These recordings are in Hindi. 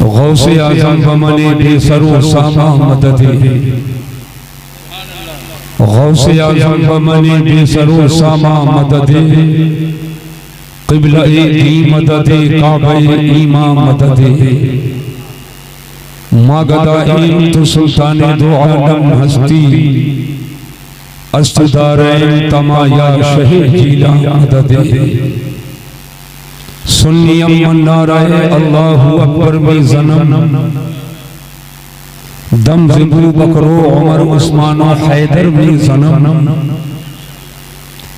गौसे आज़म बमने बेसरो सामा मददे, गौसे आज़म बमने बेसरो सामा मददे, क़िबला-ए दी मददे, काबा-ए ईमा मददे, मागदा-ए तो सुल्ताने दो आलम हस्ती, अस्तदारैन तमाया शहे जीला मददे। सुन्नियम मन्नाराए अल्लाहु अकबर में जन्म, दम ज़िबू बकरो उमर उस्मान हैदर में जन्म,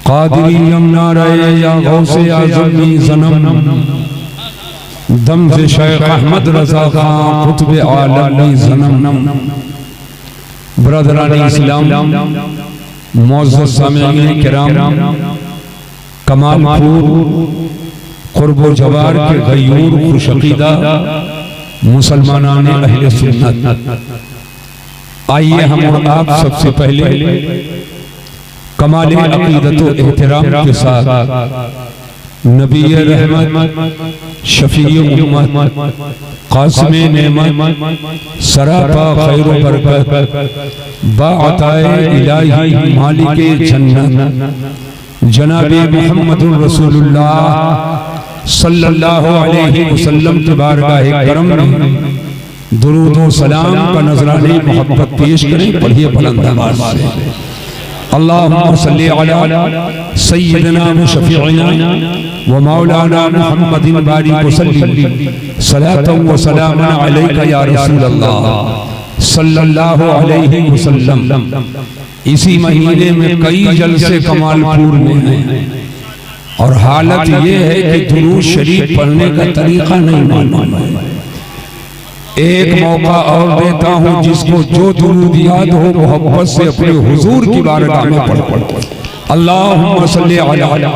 कादरियम नाराए या गौसे आज़म में जन्म, दम से शेख अहमद रज़ा खां कुतुब आलम में जन्म। ब्रदरान इस्लाम, मुअज़्ज़ज़ सामिईन किराम, कमालपुर कुर्बो जवार के गयूर खुशअक़ीदा मुसलमानान अहले सुन्नत, आइए हम और आप सबसे पहले कमाल अक़ीदत व एहतराम के साथ नबी रहमत, शफ़ी उम्मत, क़ासिम नेमत, सरापा खैर व बरकत, बाअताए इलाही मालिके जन्नत जनाबे मुहम्मदुर रसूलुल्लाह सल्लल्लाहु अलैहि वसल्लम के बारगाह करम में दुरूद व सलाम का नजराने मोहब्बत पेश करें। पढ़िए बुलंद आवाज से, अल्लाहुम्मा सल्ली अला सय्यिदना व शफीअना व मौलाना मुहम्मदिन बारिक वसल्लिम सलातन व सलामन अलैका या रसूलल्लाह सल्लल्लाहु अलैहि वसल्लम। इसी महीने में कई जलसे कमालपुर में हैं और हालत ये है कि दुरूद शरीफ पढ़ने का तरीका नहीं मालूम है। एक मौका और देता हूँ, जिसको जो दुरूद याद हो मोहब्बत से अपने हुजूर की बारगाह में पढ़। अल्लाहुम्मा सल्ली अला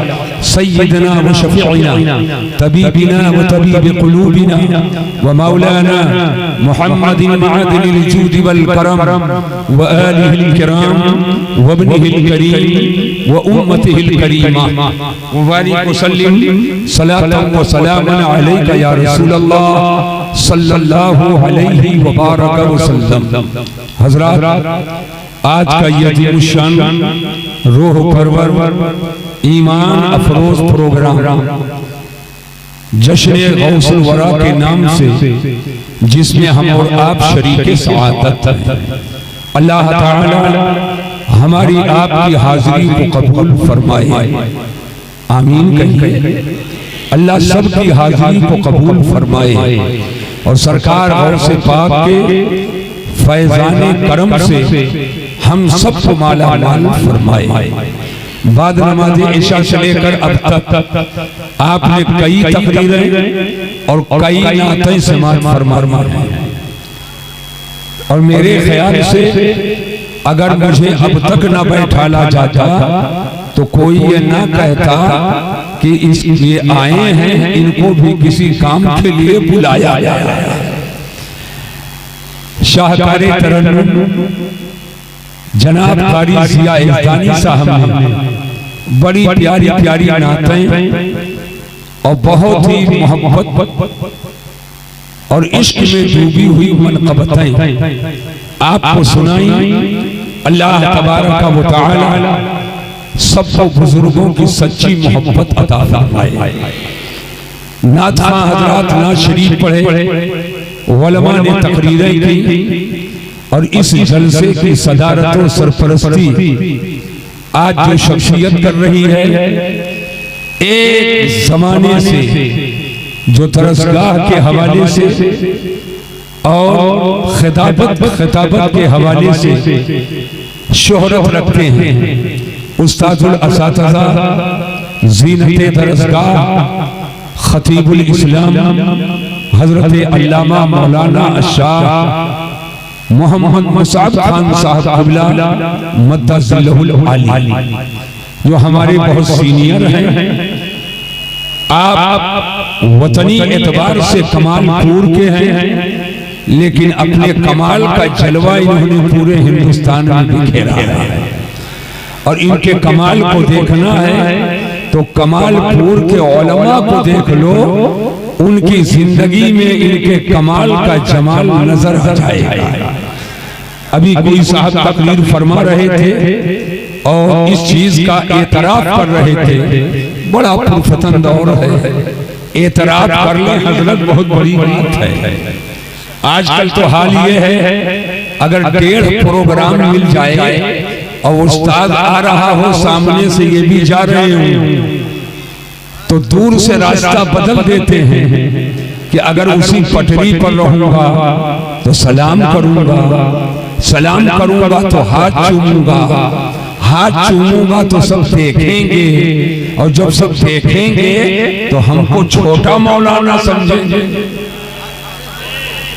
सय्यिदना व शफीअना तबीबिना व तबीब क़ुलूबिना व मौलाना मुहम्मदिन मअदिनिल जूद वल करम व आलिहिल किराम व इब्निहिल करीम व उम्मतिहिल करीमा व बारिक वसल्लिम सलातन व सलामन अलैका या रसूलल्लाह सल्लल्लाहु अलैहि व बारक वसल्लम। हज़रात, आज का यह अज़ीमुश्शान रूह परवर ईमान अफरोज प्रोग्राम जश्न गौसुल वरा के नाम से, जिसमें हम और आप शरीके सआदत हैं, अल्लाह ताला हमारी आपकी हाजिरी को कबूल फरमाए। आमीन कहिए। अल्लाह सबकी हाजिरी को कबूल फरमाए और सरकार गौसे पाक के फैज़ाने करम से हम सबको माला माल फरमाए। बाद नमाज इशा से लेकर अब तक आपने कई तकरीरें और कई नातें समाअत फरमाई और मेरे ख्याल से अगर मुझे अब तक न बैठाला जाता तो कोई ये ना कहता कि ये आए हैं, इनको भी किसी काम के लिए बुलाया गया। शाहकारे तरन्नुम जनाब कारी ज़िया इज़्ज़ानी साहब ने बड़ी प्यारी प्यारी नातें और बहुत ही मोहब्बत और इश्क में डूबी हुई मनक़बतें आपको सुनाई। अल्लाह तबारक व तआला सबको बुजुर्गों की सच्ची मोहब्बत अता फरमाए। नात खां हज़रात नात शरीफ पढ़े, उलमा ने तकरीरें की और इस जलसे की सदारत और सरपरस्ती आज जो शख्सियत कर रही है, एक जमाने से जो तरसगाह के हवाले से और खिताबत के हवाले से शोहरत रखते हैं, उस्तादुल असातिज़ा, ज़ीनते दरसगाह, खतीबुल इस्लाम हजरत अल्लामा मौलाना अशाह मोहम्मद मुसाब खान साहब क़िबला मद्दज़िल्लहुल आली, जो हमारे बहुत सीनियर हैं। आप वतनी एतबार से कमालपुर के हैं, लेकिन अपने कमाल का जलवा इन्होंने पूरे हिंदुस्तान में बिखेरा है और इनके कमाल को देखना है तो कमालपुर के उलमा को देख लो उनकी जिंदगी में इनके कमाल का जमाल नजर आ जाएगा। अभी कोई साहब तकरीर फरमा रहे थे और इस चीज का एतराफ कर रहे थे। बड़ा फुरफतन दौर है, एतराफ कर ले हजरत, बहुत बड़ी बात है। आजकल तो हाल ये है, अगर 1.5 प्रोग्राम मिल जाए और उस्ताद आ रहा हो सामने से, ये भी जा रहे हो, तो दूर से रास्ता बदल देते हैं कि अगर उसी पटरी पर रहूंगा तो सलाम करूंगा, सलाम करूंगा तो हाथ चूमूंगा, हाथ चूमूंगा तो सब देखेंगे, और जब सब देखेंगे तो हमको छोटा मौलाना समझेंगे,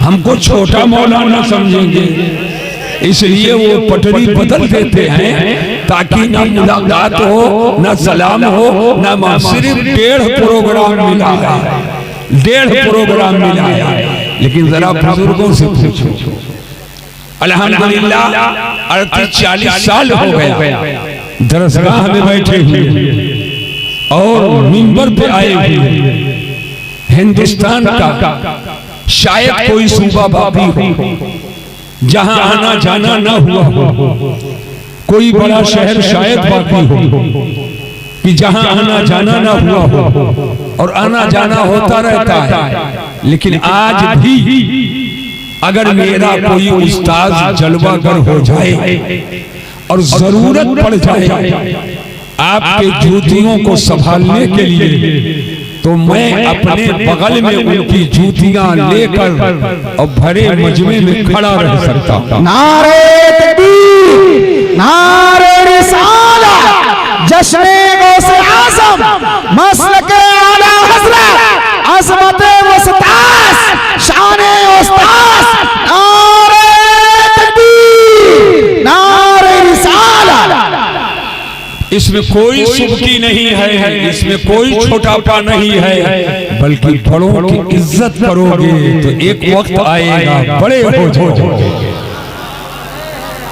हमको छोटा मौलाना समझेंगे। इसलिए वो पटरी बदल देते हैं ताकि ना मुलाकात हो, ना सलाम हो, ना सिर्फ 1.5 प्रोग्राम मिला है, 1.5 प्रोग्राम मिला है। लेकिन जरा बुजुर्गों से पूछो, अल्हम्दुलिल्लाह 38-40 साल हो गया दरसगाह में बैठे हुए और मिंबर पे आए हुए। हिंदुस्तान का शायद कोई सूबा बाकी हो जहां आना जाना ना हुआ हो, कोई बड़ा शहर शायद बाकी हो कि जहां आना जाना ना हुआ हो, और आना जाना होता रहता है। लेकिन आज भी अगर मेरा कोई उस्ताद जलवागर हो जाए और जरूरत पड़ जाए आपके जूतियों को संभालने के लिए, तो मैं अपने बगल में उनकी जूतियां लेकर और भरे मजमे में खड़ा रह सकता हूं। नारे तकबीर, नारे रिसालत, जश्न गौसे आज़म, मसलके आला हज़रत, अज़मते मुस्तास, शाने उस्तास, नारे तकबीर, नारे रिसालत। इसमें कोई सुबकी नहीं है, इसमें कोई छोटापा नहीं है, बल्कि बड़ों की इज्जत करोगे तो एक वक्त आएगा बड़े हो जाओगे।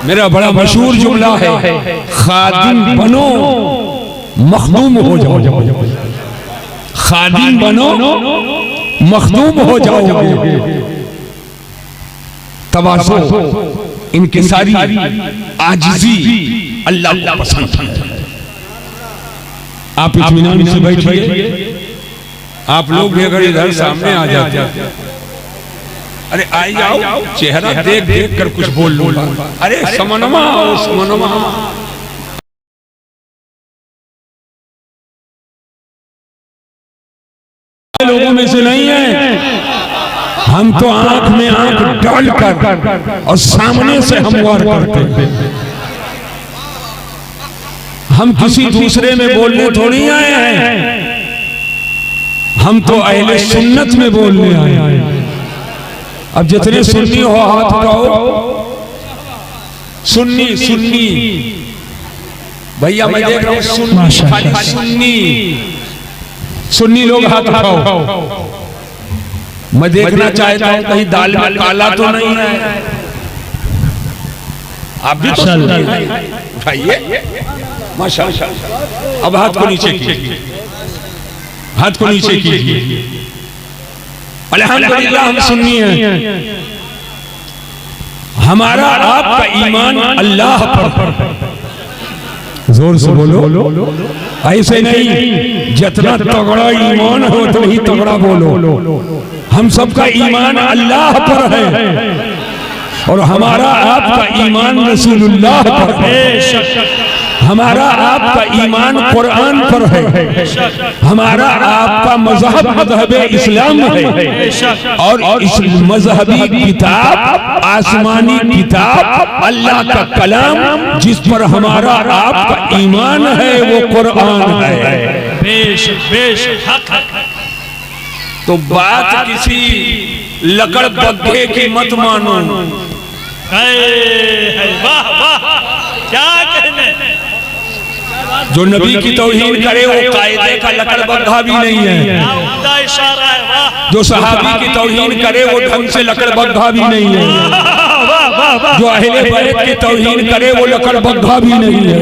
मेरा बड़ा मशहूर जुमला है, खादिम बनो मखदूम हो जाओ, खादिम बनो मखदूम हो जाओगे। तवाज़ु, इनकिसारी, आजिज़ी अल्लाह को पसंद है। आप इत्मीनान से बैठिए। आप लोग भी अगर इधर सामने आ जाते, अरे आई जाओ, चेहरा देख देख कर कुछ बोल लूंगा। अरे समनमा आओ, समनमा। लोगों में से नहीं है, हम तो आंख में आंख डाल कर और सामने से हम वार करते हैं। हम किसी दूसरे में बोलने थोड़ी आए हैं, हम तो अहले सुन्नत में बोलने आए हैं। अब जितने सुन्नी हो हाथ उठाओ। सुन्नी सुन्नी भैया मैं देख रहा हूँ, सुन्नी खाली सुन्नी, सुन्नी लोग हाथ उठाओ। मैं देखना चाहता हूँ कहीं दाल में काला तो नहीं है। आप भी तो उठाइए, माशाअल्लाह। अब हाथ को नीचे कीजिए, हाथ को नीचे कीजिए। अल्हम्दुलिल्लाह हम सुन्नी हैं। हमारा आपका ईमान अल्लाह पर। जोर से बोलो, ऐसे नहीं, जितना तगड़ा ईमान हो तो ही तगड़ा बोलो। हम सबका ईमान अल्लाह पर है और हमारा आपका ईमान रसूलुल्लाह पर है। हमारा आपका ईमान कुरान पर है। हमारा आपका मजहब मजहबे इस्लाम है और इस मजहबी किताब, आसमानी किताब, अल्लाह का कलाम जिस पर हमारा आपका ईमान है वो कुरान है। बेशक बेशक हक हक। तो बात किसी लकड़ बग्घे की मत मानो। वाह वाह, क्या कहने। जो नबी की तौहीन करे वो कायदे का लकड़ बग्घा भी नहीं है। इशारा है, वाह। जो सहाबी की तौहीन करे वो ढंग से लकड़ बग्घा भी नहीं है। जो अहले बैत की तौहीन करे वो लकड़ बग्घा भी नहीं है।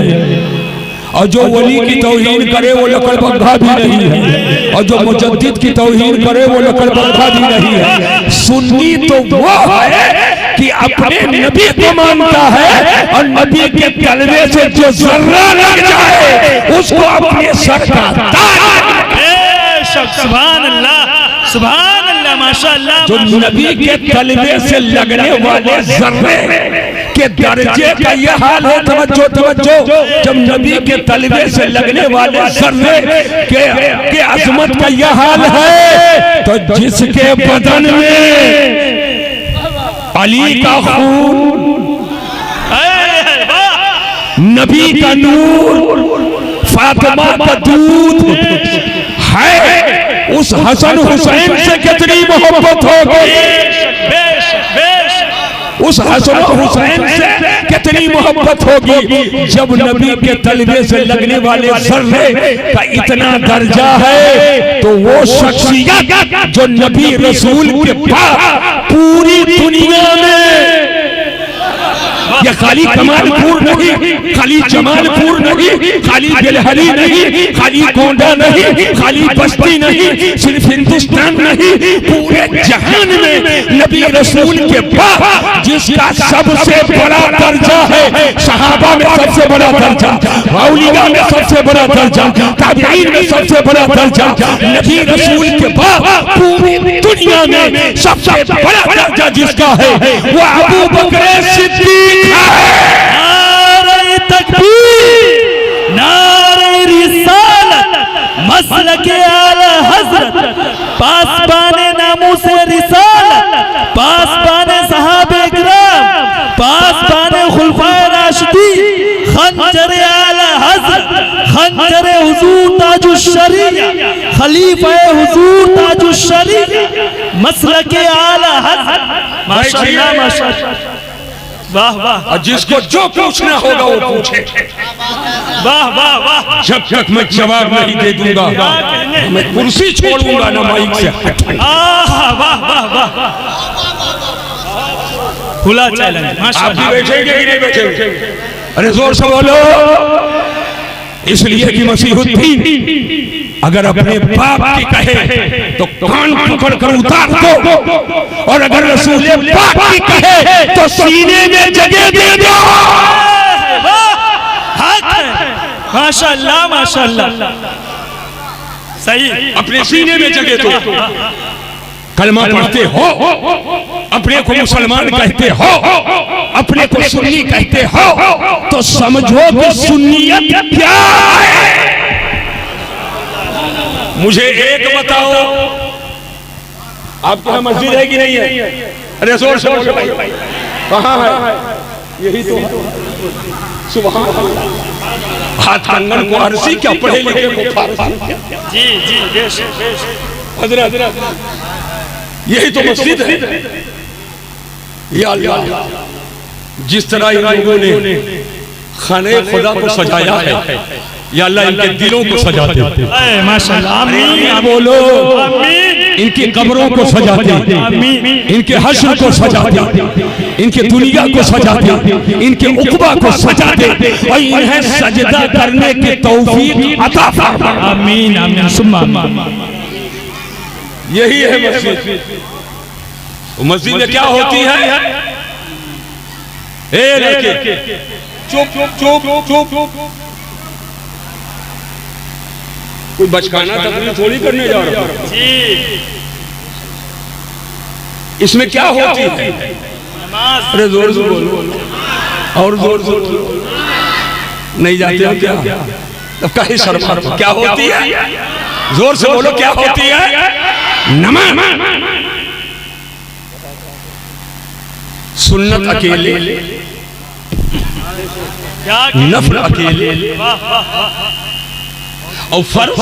और जो वली की तौहीन करे वो लकड़बग्घा भी नहीं है, और जो मुजद्दिद की तौहीन करे वो लकड़बग्घा भी नहीं है। सुन्नी तो वो है कि अपने नबी को मानता है और नबी के तलवे से जो जर्रा लग जाए उसको अपने सर का सुभान अल्लाह, सुभान अल्लाह, माशाअल्लाह। जो नबी के तलवे से लगने वाले जर्रे के दर्जे का यह हाल है, तवज्जो तवज्जो, जब नबी के तलवे से लगने वाले जर्रे के अजमत का यह हाल है, तो जिसके बदन में अली का खून, नबी का नूर, फातिमा का दूध है, उस हसन हुसैन से कितनी मोहब्बत होगी, उस हसन हुसैन से कितनी मोहब्बत होगी, जब नबी के तलवे से लगने वाले जर्रे का इतना दर्जा है। तो वो शख्सियत जो नबी रसूल के पास पूरी दुनिया में, ये खाली कमालपुर नहीं, खाली जमालपुर नहीं, खाली बेलहरी नहीं, खाली गोंडा नहीं, खाली बस्ती नहीं, सिर्फ हिंदुस्तान नहीं, पूरे जहान में नबी रसूल के बाद जिसका सबसे बड़ा दर्जा है, सहाबा में सबसे बड़ा दर्जा, औलिया में सबसे बड़ा दर्जा, ताबईन में सबसे बड़ा दर्जा, नबी रसूल के बाद पूरी दुनिया में सबसे बड़ा दर्जा जिसका है वो अबू बकर सिद्दीक। नारे तकबीर, नारे रिसालत, मसलके आला हज़रत, पासबाने नामूसे रिसालत, पासबाने सहाबे किराम, पासबाने खुलफाए राशिदीन, खंजरे आला हज़रत, खंजरे हुजूर ताजुश शरीया, खलीफाए हुजूर ताजुश शरीया, मसलके आला हज़रत। माशाअल्लाह, माशाअल्लाह, वाह वाह। और जिसको जो पूछना होगा वो पूछे, वाह वाह वाह। जब तक मैं जवाब नहीं दे दूंगा मैं कुर्सी छोड़ूंगा ना माइक से। वाह वाह वाह, खुला चैलेंज। आप भी बैठेंगे कि नहीं बैठेंगे? अरे जोर से बोलो। इसलिए कि मसीहुद्दीन अगर अपने बाप की कहे तो कान पकड़ कर उतार दो, और अगर रसूल पाक की कहे तो सीने में जगह दे दो। माशाअल्लाह, माशाअल्लाह, सही, अपने सीने में जगह दो। कलमा पढ़ते हो, अपने को मुसलमान कहते हो, अपने को सुन्नी कहते हो, तो समझो कि सुन्नियत क्या है। मुझे एक बताओ, आपके यहाँ मस्जिद है कि नहीं है? अरे जोर से बोलो भाई, कहाँ है? यही तो सुभान अल्लाह। हाथ कंगन को अरसी क्या पढ़े लिखे को फारसी। जी जी, बेशक बेशक। हजरत यही तो मस्जिद है। या अल्लाह, जिस तरह इन लोगों ने खाने खुदा को सजाया है, या अल्लाह इनके दिलों को सजा दे। माशाअल्लाह, आमीन बोलो, आमीन। इनकी कब्रों को सजा दे, आमीन। इनके हश्र को सजा दे, इनके दुनिया को सजा दे, इनके उक़बा को सजा दे, और इन्हें सजदा करने की तौफीक अता फरमा। आमीन आमीन सुम्मा आमीन। यही है मस्जिद। मस्जिद में क्या होती है? ए लड़के, चुप चुप चुप। कोई बचकाना तकरीर थोड़ी करने जा रहा है जी। इसमें क्या होती है? नमाज। अरे जोर से बोलो, और जोर से नहीं जाते हो क्या? तब कहीं शर्मा क्या होती है? जोर से बोलो, क्या होती है? नमाज। सुन्नत अकेले, नफल अकेले, और फर्ज।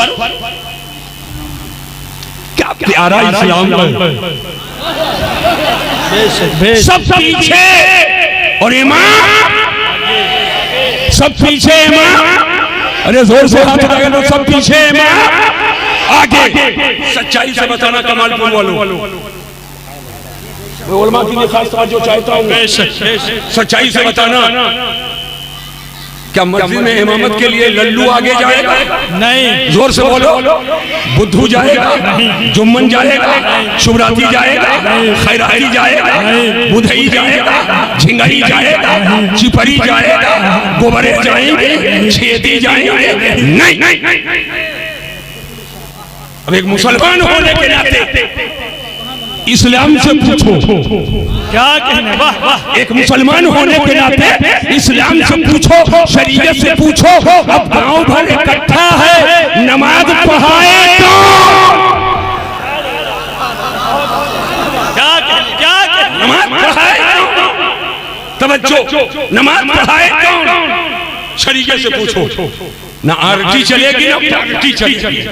क्या प्यारा इस्लाम है। सब पीछे और इमाम, सब पीछे इमाम। अरे जोर से हाथ लगा दो, सब पीछे इमाम, आगे। सच्चाई से बताना कमालपुर वालों, मैं उलमा की खास तवज्जो चाहता हूँ। सच्चाई से बताना, क्या मस्जिद में इमामत के लिए लल्लू आगे जाएगा? नहीं। जोर से बोलो। बुद्धू जाएगा? जुम्मन जाएगा? शुभराती जाएगा? खैराती जाएगा? बुधई जाएगा? झिंगाई जाएगा? चिपरी जाएगा? गोबरे जाएंगे? छेदी जाएंगे? नहीं। अब एक मुसलमान होने के नाते इस्लाम से पूछो। क्या कहना? वाह वाह। एक मुसलमान होने के नाते इस्लाम से पूछो, शरीयत से पूछो। अब गांव भर इकट्ठा है, नमाज पढ़ाए कौन? क्या कहना? नमाज पढ़ाए कौन? तवज्जो, नमाज पढ़ाए कौन? शरीयत से पूछो। ना आरती चलेगी ना पार्टी चलेगी,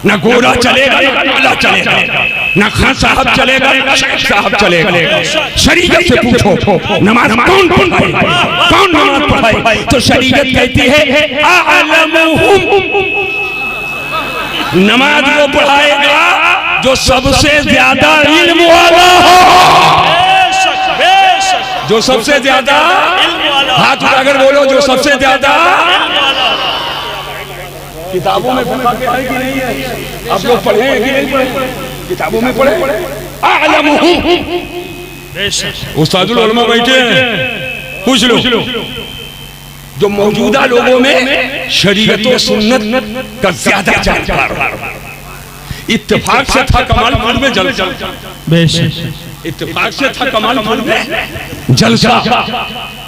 ना गोरा चलेगा ना काला चलेगा, ना खान साहब चलेगा ना शेख साहब चलेगा। शरीयत से पूछो नमाज कौन पढ़ाए, कौन नमाज पढ़ाए? तो शरीयत कहती है अअलमुहुम, नमाज वो पढ़ाएगा जो सबसे ज्यादा इल्म वाला हो। जो सबसे ज्यादा, हाथ उठाकर बोलो, जो सबसे ज्यादा। किताबों में फिक़्ह के है कि नहीं है? आप लोग पढ़े हैं कि नहीं पढ़े? किताबों में पढ़े। अअलमुहुम, उस्तादुल उलमा बैठे हैं, पूछ लो। जो मौजूदा लोगों में शरीयत और सुन्नत का ज्यादा जानकार, इत्तेफाक से था कमालपुर में जलसा। इत्तेफाक से था कमालपुर में जलसा,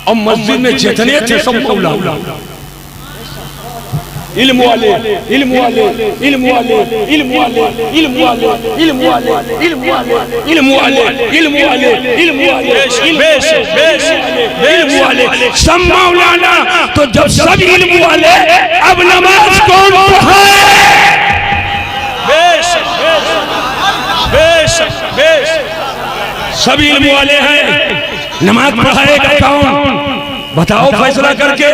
और मस्जिद में जितने थे सब मौला। इल्म वाले, इल्म वाले, इल्म वाले, इल्म वाले, इल्म वाले, इल्म वाले, इल्म वाले, इल्म वाले, इल्म वाले, इल्म वाले, इल्म वाले, सब मौलाना। तो जब सब इल्म वाले, अब नमाज कौन पढ़ाए? सब इल्म वाले हैं, नमाज पढ़ाएगा कौन? बताओ फैसला करके।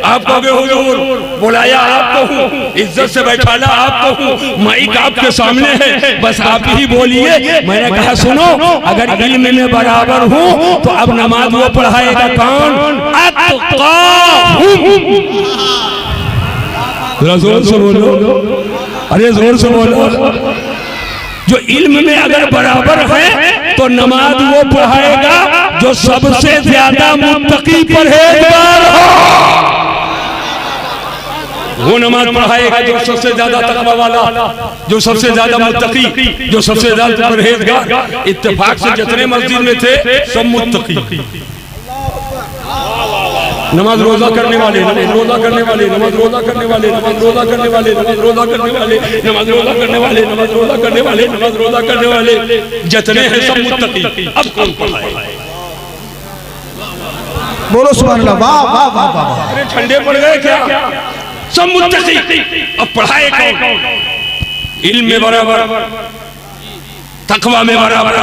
आप कहोगे हुजूर बुलाया आपको हूँ, इज्जत से बैठाला आपको हूँ, माइक आपके सामने है, बस आप ही बोलिए। मैंने कहा सुनो, अगर इल्म में बराबर हूँ तो अब नमाज वो पढ़ाएगा कौन? अत्क़ाहुम। जोर से बोलो, अरे जोर से बोलो। जो इल्म में अगर बराबर है तो नमाज वो पढ़ाएगा जो सबसे ज्यादा मुत्तकी परहेजगार हो। वो नमाज पढ़ाएगा जो सबसे ज्यादा तकवा वाला, जो सबसे ज्यादा मुत्तकी, जो सबसे ज्यादा परहेजगार। इत्तेफाक से जितने मस्जिद में थे सब मुत्तकी। नमाज रोजा करने वाले, नमाज रोजा करने वाले, नमाज रोजा करने वाले, नमाज रोजा करने वाले, नमाज रोजा करने वाले, नमाज रोजा करने वाले, नमाज रोजा करने वाले, नमाज रोजा करने वाले जितने हैं सब मुत्तकी। अब कौन पढ़ाए? बोलो सुभान अल्लाह। वाह वाह वाह वाह। अरे ठंडे पड़ गए क्या? सब मुत्तकी। अब पढ़ाए कौन? इल्म में बराबर, तकवा में बराबर।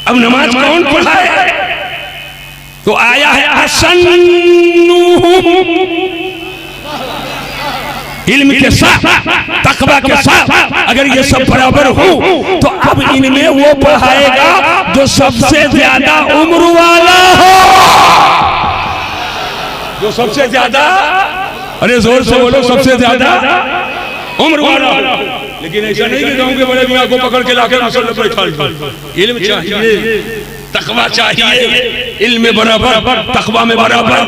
अब नमाज कौन पढ़ाए? तो आया है अहसनुहुम, इल्म के साथ, तकवा के साथ अगर ये सब बराबर हो तो अब इनमें वो पढ़ाएगा जो सबसे ज्यादा उम्र वाला हो। जो सबसे ज्यादा, अरे जोर से बोलो, सबसे ज्यादा उम्र वाला। लेकिन ऐसा नहीं कि गांव के बड़े मियां को पकड़ के लाके मुसल्ला पर बैठा दो। इल्म चाहिए, तकवा चाहिए, इल्म में बराबर, तकवा में बराबर।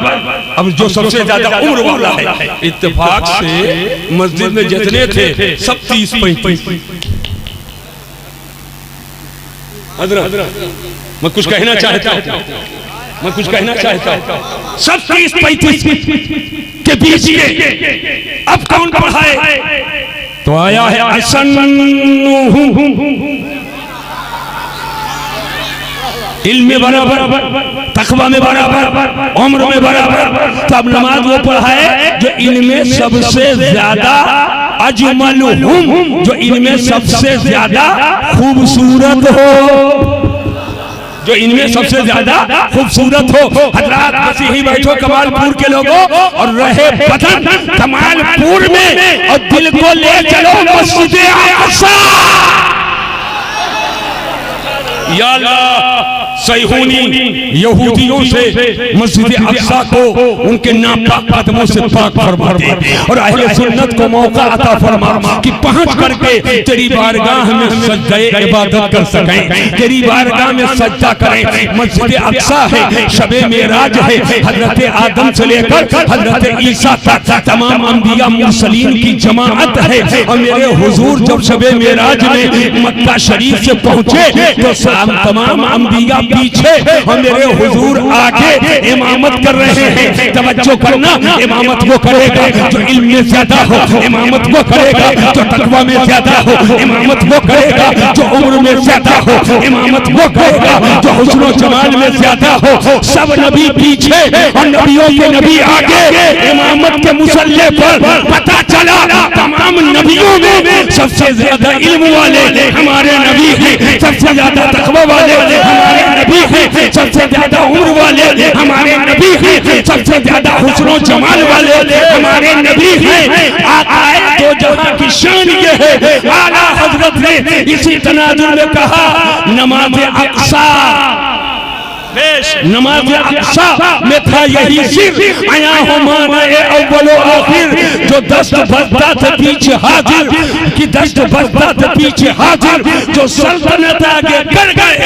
अब जो सबसे ज्यादा उम्र वाला है, इत्तेफाक से मस्जिद में जितने थे सब 30-35। मैं कुछ कहना चाहता हूँ, मैं कुछ कहना चाहता हूँ। सब 30-35 के बीच के। अब कौन पढ़ाए? तो आया है अहसनुहुम, इल्म में बराबर, तकवा में बराबर, उम्र में बराबर। तब नमाज वो पढ़ाए जो इनमें सबसे ज्यादा अजमलुहुम, जो इनमें सबसे ज्यादा खूबसूरत हो, जो इनमें सबसे ज्यादा खूबसूरत हो। हजरात बस यही बैठो कमालपुर के लोगों, और रहे बदन कमालपुर में, और दिल को ले चलो मस्जिद अक़सा। या अल्लाह सैहूनी यहूदियों से मस्जिद अक्सा को उनके नापाक कदमों से पाक फरमा दे और अहले सुन्नत को मौका अता फरमा कि पहुंच करके तेरी बारगाह में सजदे इबादत कर सकें, तेरी बारगाह में सजदा करें। मस्जिद अक्सा है, शबे मेराज है, हजरत आदम से लेकर हजरत ईसा तक तमाम अंबिया मुरसलीन की जमाअत है। और मेरे हुजूर जब शबे मेराज में मक्का शरीफ से पहुंचे तो तमाम अंबिया पीछे और मेरे हुजूर आगे इमामत कर रहे हैं। तवज्जो करना, इमामत वो करेगा जो इल्म में ज्यादा हो, इमामत वो करेगा जो तकवा में ज्यादा हो, इमामत वो करेगा जो उम्र में ज्यादा हो, इमामत वो करेगा जो हुस्न जमाल में ज्यादा हो। सब नबी पीछे और नबियों के नबी आगे। इमामत के मुसल्ले पर पता चला तमाम नबियों में सबसे ज्यादा इल्म वाले हमारे नबी हैं, सबसे ज्यादा तकवा वाले हमारे नबी हैं, सबसे ज्यादा उम्र वाले हमारे नबी हैं, सबसे ज्यादा हुस्न जमाल वाले हमारे नबी हैं। आकाए दो जहां की शान ये है। आला हजरत ने इसी तनाजुर में कहा नमाज अक्सा, नमाज अक्सा में था यही सिर आया हो माने अव्वलो आखिर जो दस्त बस्ता थे पीछे हाजिर कि दस्त बस्ता थे पीछे हाजिर जो सल्तनत आगे कर गए।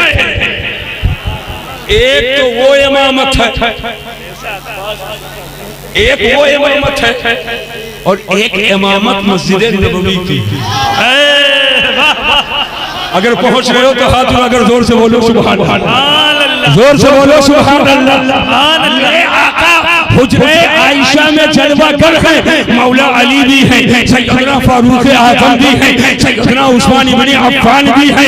एक तो वो इमामत है, एक वो इमामत है और एक इमामत मस्जिद नबवी की। अगर पहुंच रहे हो तो हाथ में अगर जोर से बोलो सुभान अल्लाह, जोर से बोलो सुभान अल्लाह। हुजरे आयशा में जलवा कर है, मौला अली भी है, सैयदना फारूक आजम भी है, सैयदना उस्मान इब्न अफ्फान भी है।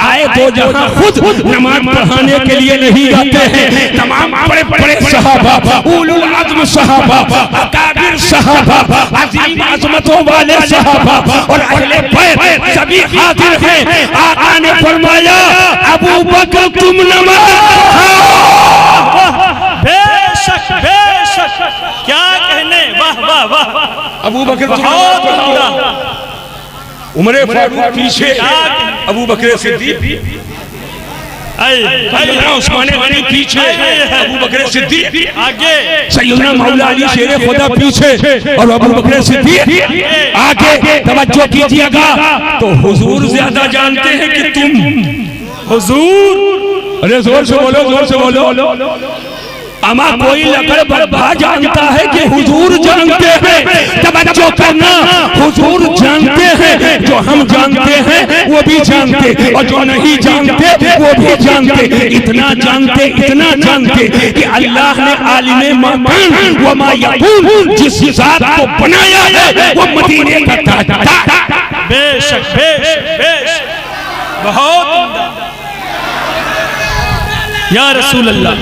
आए दो जहां खुद नमाज पढ़ाने के लिए नहीं आते हैं। तमाम बड़े बड़े सहाबा, उलुल अज़्म सहाबा, अकाबिर सहाबा, अजीम अज़मतों वाले सहाबा और अहले बैत सभी हाजिर हैं। आका ने फरमाया अबू बकर तुम नमाज बेशक बेशक, क्या कहने, वाह वाह वाह। अबू बकर उमरे फारूक पीछे, अबू बकर सिद्दीक उस्मान गनी पीछे, अबू बकर सिद्दीक आगे, सैयदना मौला अली शेर खुदा पीछे और अबू बकर सिद्दीक आगे। तवज्जो कीजिएगा तो हुजूर ज्यादा जानते हैं कि तुम हुजूर। अरे जोर से बोलो, जोर से बोलो। अमा कोई लकड़ बब्बा जानता है कि हुजूर जानते हैं। तवज्जो करना, हुजूर जानते हैं, जो हम जानते हैं वो भी जानते और जो नहीं जानते वो भी जानते। इतना जानते कि अल्लाह ने आलिमे मकान व मा यकून जिस जात को बनाया है वो मदीने का ताज। बेशक बेशक बेशक, बहुत या रसूल अल्लाह,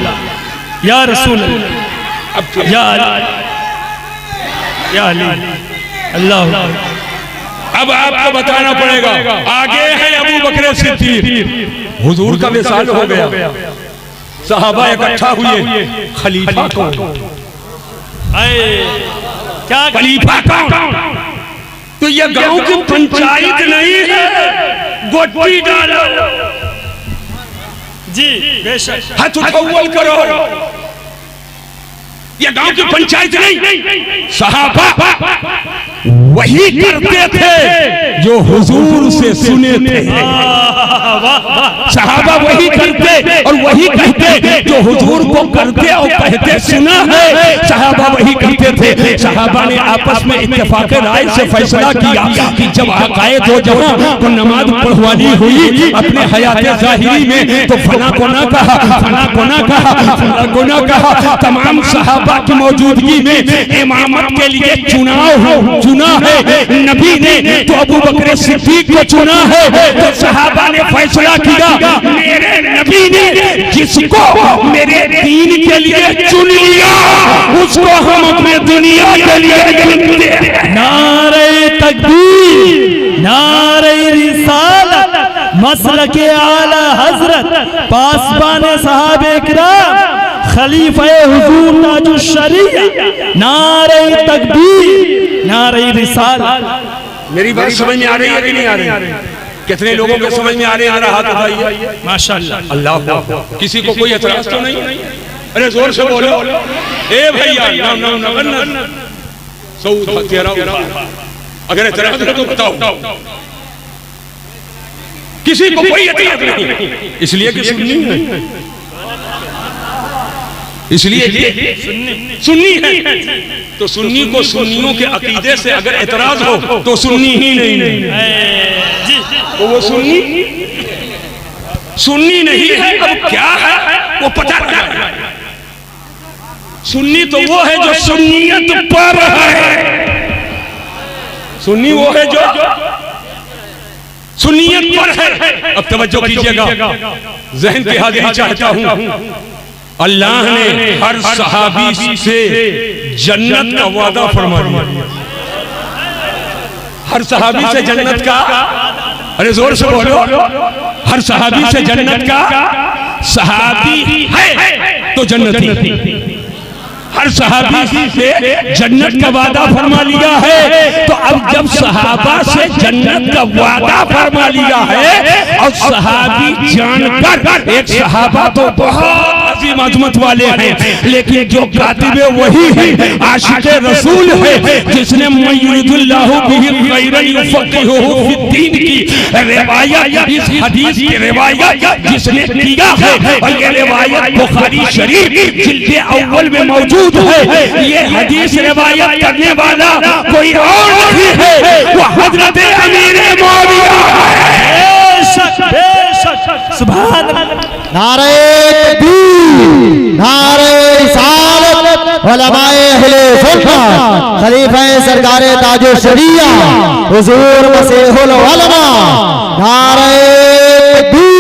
या रसूल अल्लाह, या अली अल्लाह। अब आपको बताना पड़ेगा। आगे है अबू बकर सिद्दीक, हुजूर का विसाल हो गया, सहाबा इकट्ठा हुए। खलीफा कौन? क्या खलीफा कौन? तो ये गांव की पंचायत नहीं है, गोटी डालो जी बेशक, हाथ उठाओ करो। ये गांव की पंचायत नहीं, सहाबा वही करते थे जो हुजूर से सुने थे। सहाबा वही करते और वही कहते जो हुजूर को करते और कहते सुना है। सहाबा वही करते थे। सहाबा ने आपस में इत्तेफाक राय से फैसला किया कि जब आकाए दो जहां को नमाज पढ़वानी हुई अपने हयात ज़ाहिरी में तो फला को ना कहा, फला को ना कहा, फला को ना कहा। तमाम सहाबा की मौजूदगी में इमामत के लिए चुना है नबी ने, तो अबू बकर सिद्दीक को चुना है। तो सहाबा ने फैसला किया मेरे नबी ने जिसको मेरे दीन के लिए चुन लिया उसको हम अपने दुनिया के लिए चुनते हैं। नारे तकबीर, नारे रिसालत, मसलके आला हजरत, पासबान साहब इकराम, खलीफा हुजूर ताजुश शरीया, नारे तकबीर, नारे रिसालत। मेरी बात समझ में आ रही है कि नहीं आ रही? कितने लोगों के समझ में आ रहे हैं? हाथ उठाइए। माशाअल्लाह। अल्लाह, किसी को कोई एतराज तो नहीं? अरे जोर से बोलो। ए भैया सऊद तेरा अगर एतराज है तो बताओ। किसी को कोई एतराज नहीं, इसलिए कि सुन्नी है, इसलिए सुन्नी है। तो सुन्नी को सुन्नियों के अकीदे से अगर एतराज हो तो सुन्नी ही नहीं, तो वो सुन्नी नहीं है। अब क्या है वो पता लगा। सुन्नी तो वो है जो सुन्नियत पर है, सुन्नी वो है जो सुन्नियत पर है। अब तवज्जो कीजिएगा, ज़हन के हाजिरी चाहता हूं। अल्लाह ने हर सहाबी से जन्नत का वादा फरमा दिया। हर सहाबी से जन्नत का, अरे जोर से बोलो, हर सहाबी से जन्नत का, सहाबी है तो जन्नती। हर सहाबी से जन्नत का वादा फरमा लिया है। तो अब जब सहाबा से जन्नत का वादा फरमा लिया है और सहाबी जानकर, एक सहाबा तो बहुत अजीम अजमत वाले हैं, लेकिन जो कातिब वही है, आशिक़े रसूल है, जिसने मय्युरिदुल्लाहु बिही खैरन युफ़क़्क़िहुहु फ़िद्दीन की रिवायत, इस हदीस की रिवायत जिसने किया है, और ये रिवायत बुखारी शरीफ जिल्द अव्वल में मौजूद है। ये हदीस रिवायत करने वाला कोई और नहीं है, वो हजरत अमीर मुआविया है। सुभान नारे तकबीर, नारे रिसालत, उलमाए अहले सुन्नत, खलीफा सरकार ताजो शरिया हुजूर मसीहुल उलमा, नारे तकबीर।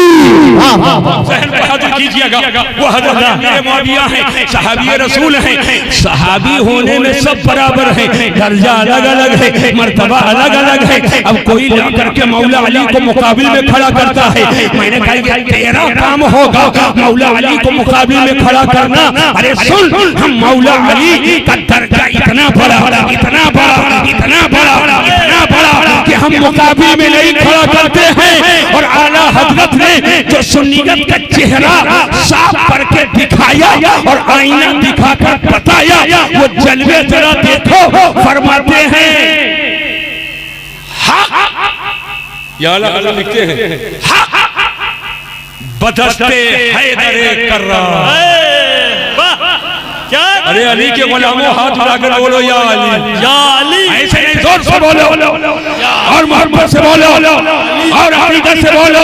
कीजिएगा, वो हज़रत अमीर मुआविया हैं, सहाबी रसूल हैं। सहाबी होने में सब बराबर हैं, दर्जा अलग अलग है, मर्तबा अलग अलग है। अब कोई ला करके मौला अली को मुकाबिल में खड़ा करता है। मैंने कहा तेरा काम होगा मौला अली को मुकाबिल में खड़ा करना। अरे सुन, हम मौला अली का दर्जा इतना बड़ा, इतना बड़ा, इतना बड़ा, इतना बड़ा कि हम मुकाबिल में नहीं खड़ा करते हैं। और आला हजरत ने जो सुन्नियत का चेहरा साफ करके दिखाया और आईना दिखाकर बताया, वो जलवे जरा देखो। फरमाते हैं, या अल्लाह लिखते हैं, बदस्ते हैदरे कर्रार। अरे अली के गुलामों हाथ उठाकर बोलो या अली, या अली। ऐसे नहीं, जोर से बोलो और मोहब्बत से बोलो और अकीदत से बोलो।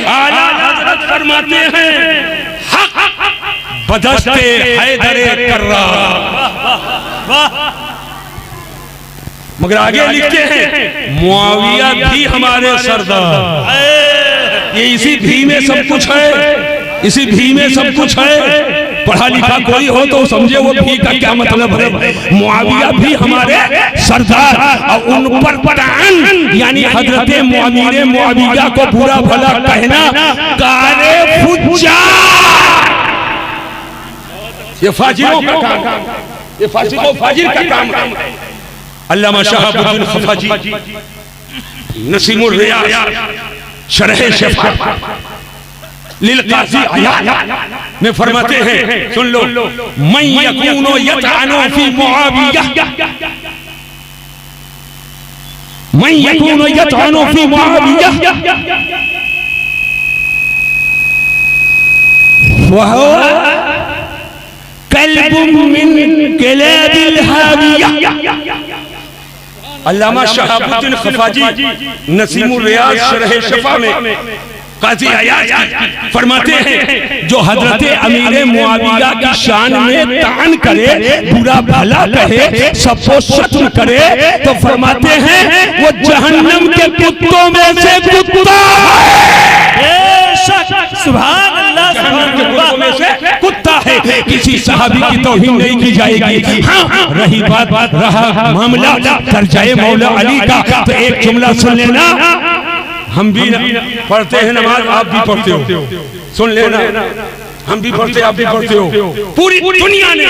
आला हज़रत फरमाते हैं, बदस्ते हैदरे कर्रार। मगर आगे लिखते हैं, मुआविया भी हमारे सरदार। ये इसी भी में सब कुछ है, इसी भी में सब कुछ है। पढ़ा लिखा कोई हो तो समझे वो भी का क्या मतलब है। मुआविया भी हमारे सरदार, और उन पर तान यानी हजरत अमीर मुआविया को बुरा भला कहना कारे फुज्जार, ये फाजिरों का काम, ये फाजिर का काम है। अल्लामा शहाबुद्दीन खफाजी नसीमुर रियाज शरह शिफा लिल काज़ी अयाद में फरमाते हैं, सुन लो, मन यकूनो यतअनु फी मुआविया, मन यकूनो यतअनु फी मुआविया वह कल्बुम मिन कलाबिल हाविया। अल्लामा शहाबुद्दीन खफाजी नसीमुर रियाज शरह शिफा में काज़ी अयाद फरमाते हैं, जो हजरत अमीर मुआविया की शान में तान करे, बुरा भला कहे, सबको शत्म करे, तो फरमाते हैं वो जहन्नम के कुत्तों में से कुत्ता है। सुभान अल्लाह, जहन्नम के कुत्तों में से कुत्ता है। किसी सहाबी की तौहीन नहीं की जाएगी। हाँ, रही बात रहा मामला दर्जाए मौला अली का, तो एक जुमला सुन लेना। हम भी पढ़ते हैं नमाज, आप भी पढ़ते हो, सुन लेना। हम भी पढ़ते, आप भी पढ़ते हो। पूरी दुनिया ने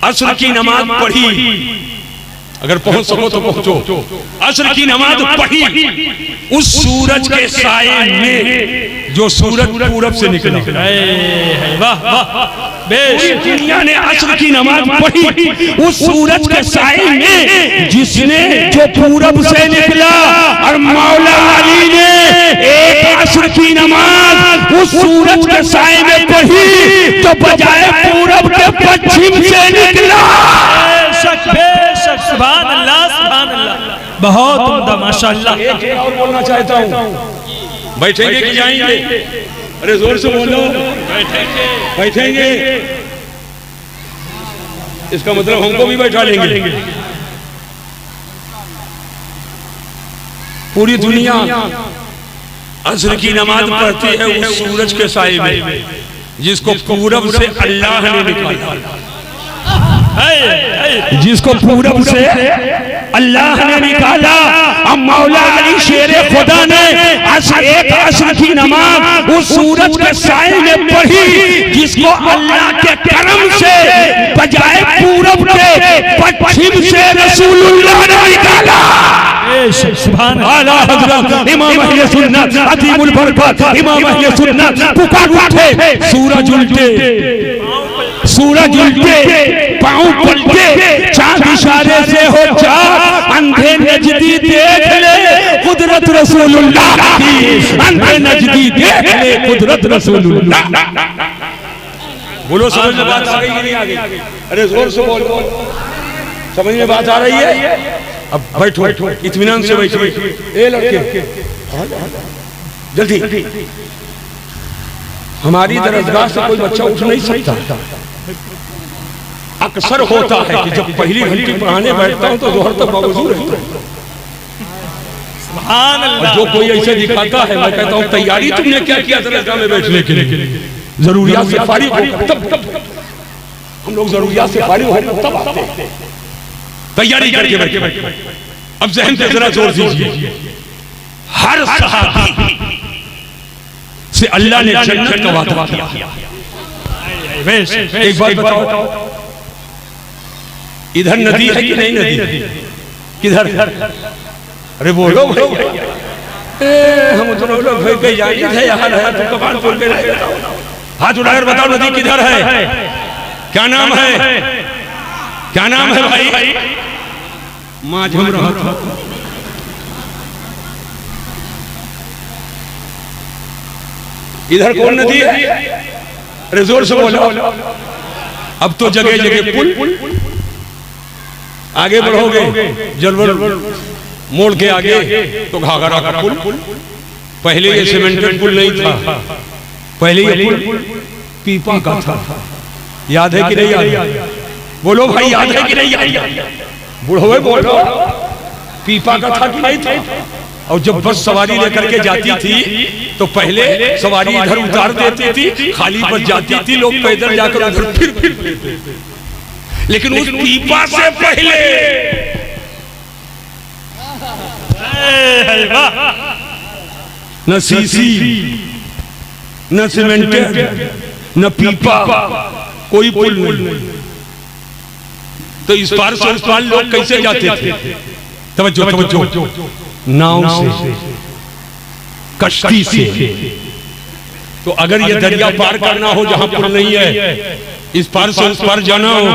असर की नमाज पढ़ी, अगर पहुंच सको तो पहुंचो। असर की नमाज पढ़ी उस सूरज के साए में जो सूरज पूरब से निकला। वाह वाह, पूरी दुनिया ने असर की नमाज पढ़ी उस सूरज के साए में जिसने जो पूरब से निकला, और मौला अली ने एक असर की नमाज उस सूरज के साए में पढ़ी तो बजाय पूरब के पश्चिम से निकला। बेशक, सुभान अल्लाह, सुभान अल्लाह, बहुत उम्दा, माशाअल्लाह। एक और बोलना चाहता हूँ, बैठेंगे कि जाएंगे? अरे जोर से बोलो। बैठेंगे। इसका मतलब हमको भी बैठा लेंगे। पूरी दुनिया असर की नमाज पढ़ती है उस सूरज के साए में जिसको पूरब से अल्लाह ने निकाला, जिसको पूरब से अल्लाह ने निकाला। अब मौला अली शेरे खुदा ने एक असर की नमाज उस सूरज के साए में पढ़ी जिसको अल्लाह के करम से बजाय पूरब के पश्चिम से रसूलुल्लाह ने निकाला। सुभान आला हज़रत इमाम अहले सुन्नत अदीमुल बरकत इमाम अहले सुन्नत पुकार उठे, सूरज उल्टे, सूरज उल्टे, पाँव पलटे, चाँद इशारे से हो जा, अंधे नजदी देख ले कुदरत रसूलुल्लाह की, अंधे नजदी देख ले कुदरत रसूलुल्लाह। बोलो, समझ में बात आ गई कि नहीं आ गई? अरे जोर से बोलो, समझ में बात आ रही है? अब बैठो, इत्मीनान से बैठो। ए लड़के जल्दी, हमारी दरगाह से कोई बच्चा उठ नहीं सकता। अक्सर होता है कि जब पहली घंटी पढ़ाने बैठता हूं तो जोहर तक बावजूद रहता है। सुभान अल्लाह। जो कोई ऐसे दिखाता है, मैं कहता हूं तैयारी तुमने क्या किया दरगाह में बैठने के लिए? जरूरियात से फारिग हो तब हम लोग जरूरियात से फारिग हो तब आते हैं, तैयारी करके बैठे। अब ज़हन पे जरा जोर दीजिए, हर सहाबी से अल्लाह ने जन्नत का वादा किया। एक बात बताओ, इधर नदी है कि नहीं नदी? किधर? अरे बोलो भाई, हम तो लोग भाई कहीं जाएंगे थे, यहाँ है तो कबान बोल के हाथ उठाकर बताओ नदी किधर है? क्या नाम है? क्या नाम है भाई? माझम रहा था। इधर कौन नदी है? अरे जोर से बोलो। अब तो जगह जगह पुल, आगे बढ़ोगे जलवर मोड़ के आगे तो घाघरा का पुल। पहले ये सीमेंटेड पुल नहीं था, पहले ये पुल पीपा का था। याद है कि नहीं याद? बोलो भाई, याद है कि नहीं याद? बुढ़ोए बोलो, पीपा का था कि नहीं था? और जब बस सवारी लेकर के जाती थी तो पहले सवारी इधर उतार देती थी, खाली बस जाती थी, लोग पैदल जाकर उधर फिर लेकिन उस पीपा से पहले न सीसी, न सीमेंटेड, न पीपा, कोई पुल नहीं। तो इस पार से उस पार लोग कैसे जाते थे? तवज्जो तवज्जो, नाव से, कश्ती से। तो अगर ये दरिया पार करना हो जहां पुल नहीं है, इस पार से उस पार जाना हो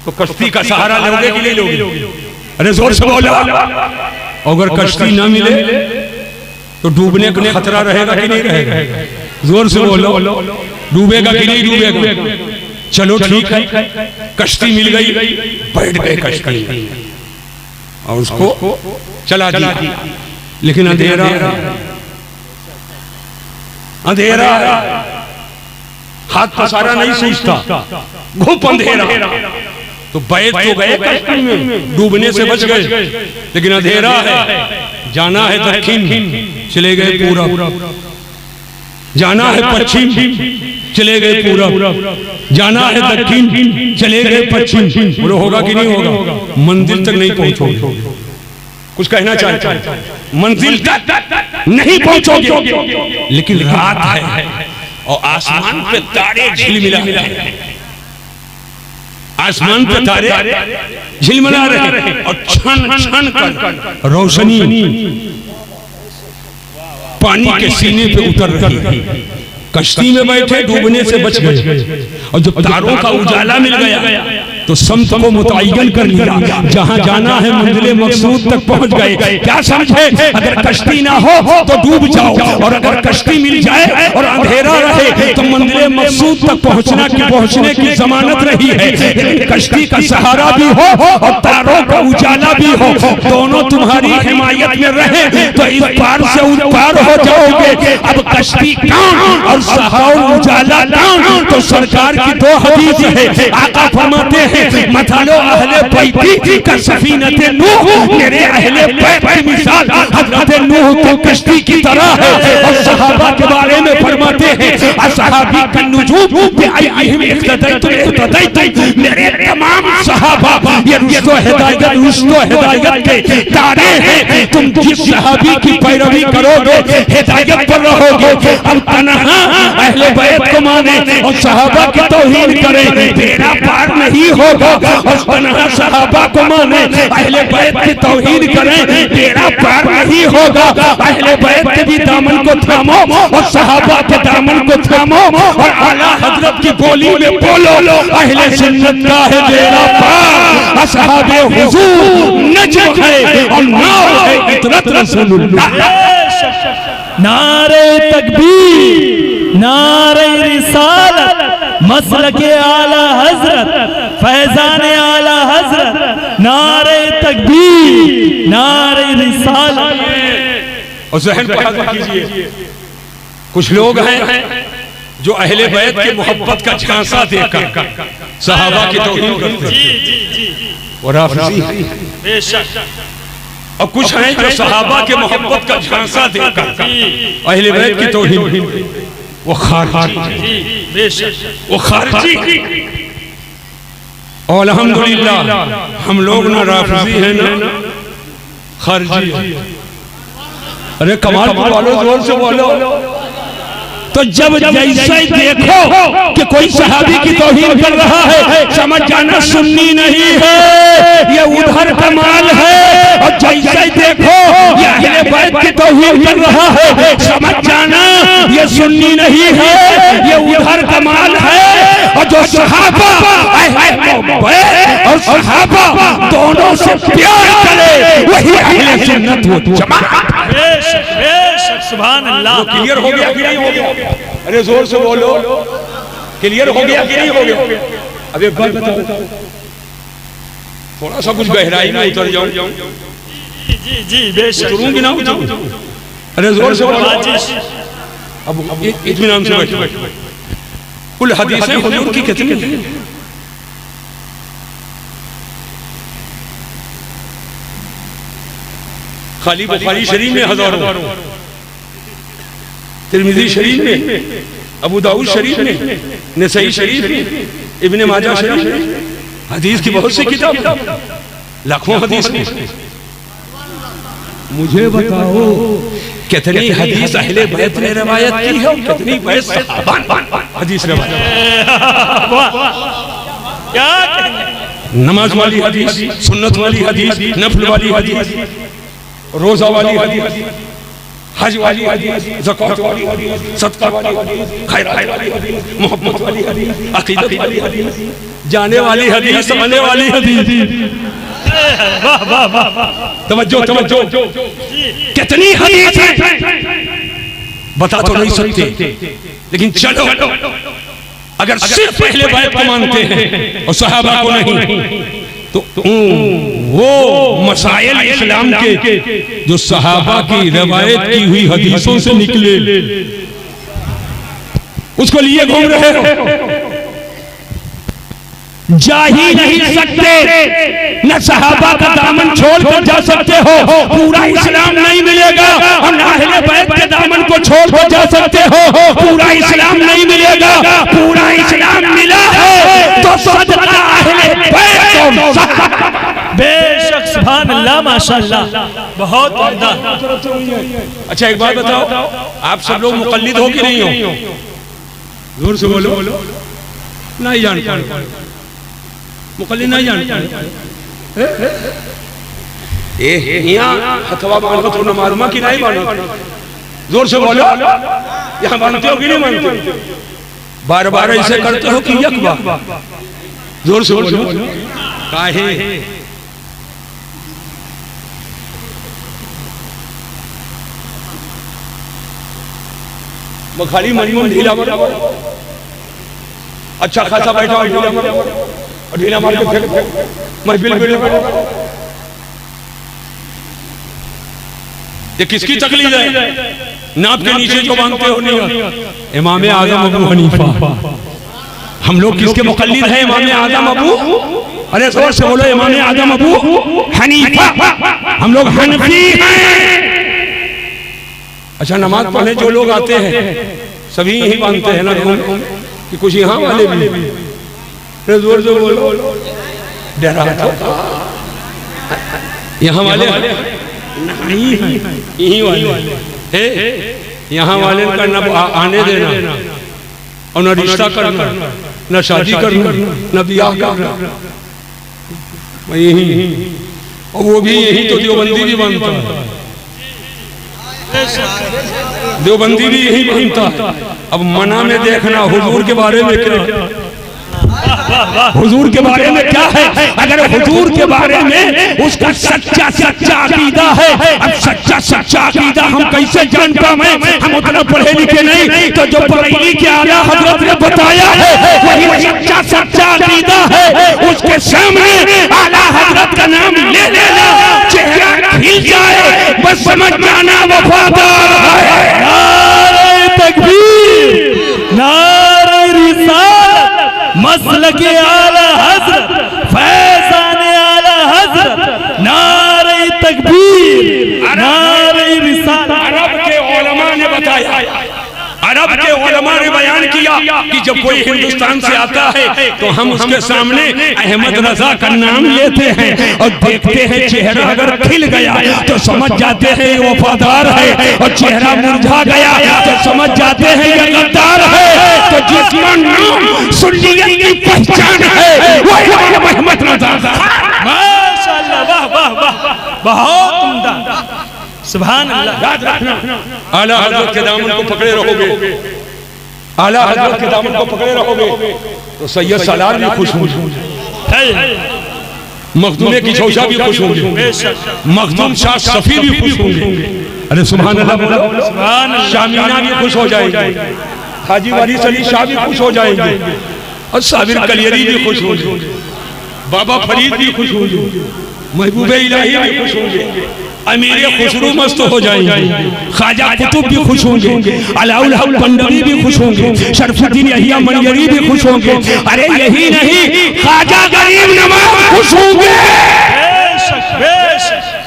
तो कश्ती का सहारा लोगे कि नहीं लोगे? अरे जोर से बोलो। अगर कश्ती ना मिले तो डूबने का खतरा रहेगा कि नहीं रहेगा? जोर से बोलो, डूबेगा कि नहीं डूबेगा? चलो ठीक है, कश्ती मिल गई, बैठ गए कश्ती और उसको चला दिया। लेकिन अंधेरा, अंधेरा, हाथ पसारा नहीं सूझता, घुप अंधेरा। तो बैठ तो गए कश्ती में, डूबने से बच गए, लेकिन अंधेरा है। जाना है दक्षिण, चले गए पूरब। जाना है पश्चिम, चले गए पूरब। जाना है दक्षिण, चले गए पश्चिम। बोलो होगा कि नहीं होगा? मंजिल तक नहीं पहुंचोगे। कुछ कहना चाहते हैं? मंजिल तक नहीं पहुंचोगे, लेकिन रात है और आसमान पे तारे झिलमिला है। आसमान पे तारे झिलमिला रहे और क्षण क्षण कर रोशनी पानी के सीने पे उतर रही है। कश्ती में बैठे डूबने से बच गए और जब तारों का उजाला मिल गया तो समत को मुतय्यन कर लिया, जहां जाना है मंजिले मकसूद तक पहुंच गए। क्या समझे, अगर कश्ती ना हो तो डूब जाओ, और अगर कश्ती मिल जाए और अंधेरा रहे तो मंजिले मकसूद तक पहुंचने की जमानत रही है। कश्ती का सहारा भी हो और तारों का उजाला भी हो, दोनों तुम्हारी हिमायत में रहे तो इस पार से उस पार हो जाओगे। अब कश्ती कौन और सहारा उजाला कौन, तो सरकार की दो हदीस है। आका फरमाते हैं मथलो अहले बैती का सफीनते नूह, मेरे अहले बैत की मिसाल हजरत नूह की कश्ती की तरह है। और सहाबा के बारे में फरमाते हैं असहाबी का नुजूम बिअयहिम इक्तदैतुम, मेरे तमाम सहाबा ये रुश्तो हिदायत के तारे हैं। तुम जिस सहाबी की पैरवी करोगे हिदायत पर रहोगे। अब तन्हा अहले बैत को माने और सहाबा की तौहीन करें, तेरा पार नहीं होगा। और तन्हा सहाबा को माने अहले बैत की तौहीन करें, तेरा पार नहीं होगा। अहले बैत के भी दामन को थामो और सहाबा के दामन को थामो और आला हजरत की बोली में बोलो, अहले सुन्नत का है तेरा पार। असहाबे हुजूर नजम है और नाम है इतरत रसूलुल्लाह। नारे तकबीर, नारे रिसालत, मसलके आला हजरत, फैजान आला हजरत, नारे तकबीर, नारे रिसालत। और ज़हन पर हाथ कीजिए, कुछ लोग हैं जो अहले बैत की मोहब्बत का झांसा देकर सहाबा की तौहीन करते हैं और राफ़िज़ी बेशक, और कुछ हैं जो सहाबा के मोहब्बत का झांसा देकर अहले बैत की तौहीन, वो खारिजी बेशक, वो खारिजी। और अल्हम्दुलिल्लाह हम लोग ना राफ़िज़ी हैं ना खारिजी। अरे कमाल बोलो, जोर से बोलो। तो जब जैसे देखो कि कोई सहाबी की तौहीन कर रहा है, समझ जाना सुन्नी नहीं है, ये उधर कमाल है। और जैसे देखो ये अहले बैत की तौहीन कर रहा है, समझ जाना ये सुन्नी नहीं है, ये उधर कमाल है। और जो सहाबा अहले बैत और सहाबा दोनों से प्यार करे वही अहले सुन्नत व जमात। बेशक बेशक, सुभान अल्लाह। क्लियर हो गया कि नहीं हो गया? अरे जोर से बोलो, क्लियर हो गया कि नहीं हो गया? अब एक बात बताओ, थोड़ा सा कुछ गहराई में उतर जाऊं। जी जी बेशक, उतरूंगी ना उतरूं? अरे जोर से बोलो। अब इत्मीनान से बैठो। कुल हदीसें हुजूर की कितनी हैं? खाली बुखारी शरीफ में हजारों, तिरमिज़ी शरीफ में, अबू दाऊद शरीफ में, नसई शरीफ में, इब्ने माजा शरीफ में, हदीस की बहुत सी किताब, लाखों हदीस में। मुझे बताओ कितनी हदीस अहले बैत ने रवायत की है, कितनी बैत सहाबा हदीस रवायत। क्या नमाज वाली हदीस, सुन्नत वाली हदीस, नफल वाली हदीस, रोजा वाली हदीस, हज वाली हदीस, ज़कात वाली हदीस, सदका वाली हदीस, खैरात वाली हदीस, मोहब्बत वाली हदीस, अकीदत वाली हदीस, जाने वाली हदीस, आने वाली हदीस। वाह वाह वाह, तवज्जो तवज्जो, कितनी हदीस है बता तो नहीं सकते, लेकिन चलो अगर सिर्फ पहले बैत को मानते हैं और सहाबा को नहीं, तो वो मसाइल इस्लाम के जो सहाबा की रवायत की हुई हदीसों से निकले उसको लिए घूम रहे हो, जा ही नहीं सकते। न सहाबा का दामन छोड़कर जा सकते हो, पूरा इस्लाम नहीं मिलेगा। और न अहले बैत के दामन को छोड़कर जा सकते हो, पूरा इस्लाम नहीं मिलेगा। पूरा इस्लाम मिला है तो सदका अहले बैत और सहाबा। बेशक, सुभान अल्लाह, माशाअल्लाह, बहुत उम्दा। अच्छा एक बात बताओ, आप सब लोग मुक़ल्लिद हो कि नहीं हो? जोर से बोलो। नहीं जानते। मुकल्लिद नहीं जानता यहाँ हथवा बांधो तो नमाज़ की नहीं बांधो, जोर से बोलो, यहाँ बांधते हो कि नहीं बांधते? बार बार ऐसे करते हो कि यक बार? जोर से बोलो, काहे? खाली मजमून ढीला मार, अच्छा खासा बैठा हो ढीला मार के फेंक महफिल में। ये किसकी तकलीफ है? नाप के नीचे जो बांधते हो नहीं। इमाम आज़म अबू हनीफा, हम लोग किसके मुक़ल्लिद हैं? इमाम आज़म अबू, अरे जोर से बोलो, इमाम आज़म अबू हनीफा, हम लोग हनफी हैं। अच्छा, नमाज पढ़ने जो लोग आते हैं सभी यही बांधते हैं ना कि कुछ यहाँ वाले भी? जोर से बोलो, डरा यहाँ वाले नहीं, यही वाले, यहाँ वाले का न आने देना और न रिश्ता करना, न शादी करना, न ब्याह करना, यही। और वो भी यही तो देवबंदी भी मानता है, देवबंदी भी यही मानता है। अब मना में देखना हुजूर के बारे में क्या, हुजूर के बारे में क्या है? अगर हुजूर के बारे में उसका सच्चा सच्चा अकीदा है, अब सच्चा सच्चा अकीदा हम कैसे जान पाएं? हम उतना पढ़े लिखे नहीं, तो जो बरेली के आला हजरत ने बताया है वही सच्चा सच्चा अकीदा है। उसके सामने आला हजरत का नाम ले लेना, चेहरा खिल जाए, बस समझ जाना वफादार है। नारे तकबीर, नारे रिसालत, मसलके आला हज़रत, फैज़ाने आला हज़रत, नारे तकबीर, नारे रिसालत। अरब के उलमा ने बताया, अरब के उलमा ने बयान किया कि जब कोई हिंदुस्तान से आता है तो हम उसके सामने अहमद रजा का नाम लेते हैं और देखते हैं चेहरा अगर खिल गया तो समझ जाते हैं ये वफादार है, और चेहरा मुरझा गया तो समझ जाते हैं ये गद्दार है। तो जिसका नाम सुन्नियत की पहचान है वो इमाम अहमद रजा। माशाअल्लाह, वाह वाह वाह, बहुत उम्दा, सुभान अल्लाह। याद रखना, आला हजरत के दामन को पकड़े रहोगे, आला हजरत के दामन को पकड़े रहोगे तो सैयद सालार भी खुश होंगे, मखदूम की चौशा भी खुश होंगे, मखदूम शाह सफी भी खुश होंगे। अरे सुभान अल्लाह बोलो, सुभान अल्लाह। शामीना भी खुश हो जाएंगे, हाजी वाली सली शाह भी खुश हो जाएंगे, और साबिर कलियरी भी खुश होंगे, बाबा फरीद भी खुश होंगे, महबूब इलाही भी खुश होंगे, अमीर खुसरू मस्त हो जाएंगे, ख्वाजा कुतुब भी खुश होंगे, अलाउल हक पंडवी भी खुश होंगे, शरफुद्दीन यहिया मंजरी भी खुश होंगे। अरे यही नहीं, ख्वाजा गरीब नवाज खुश होंगे।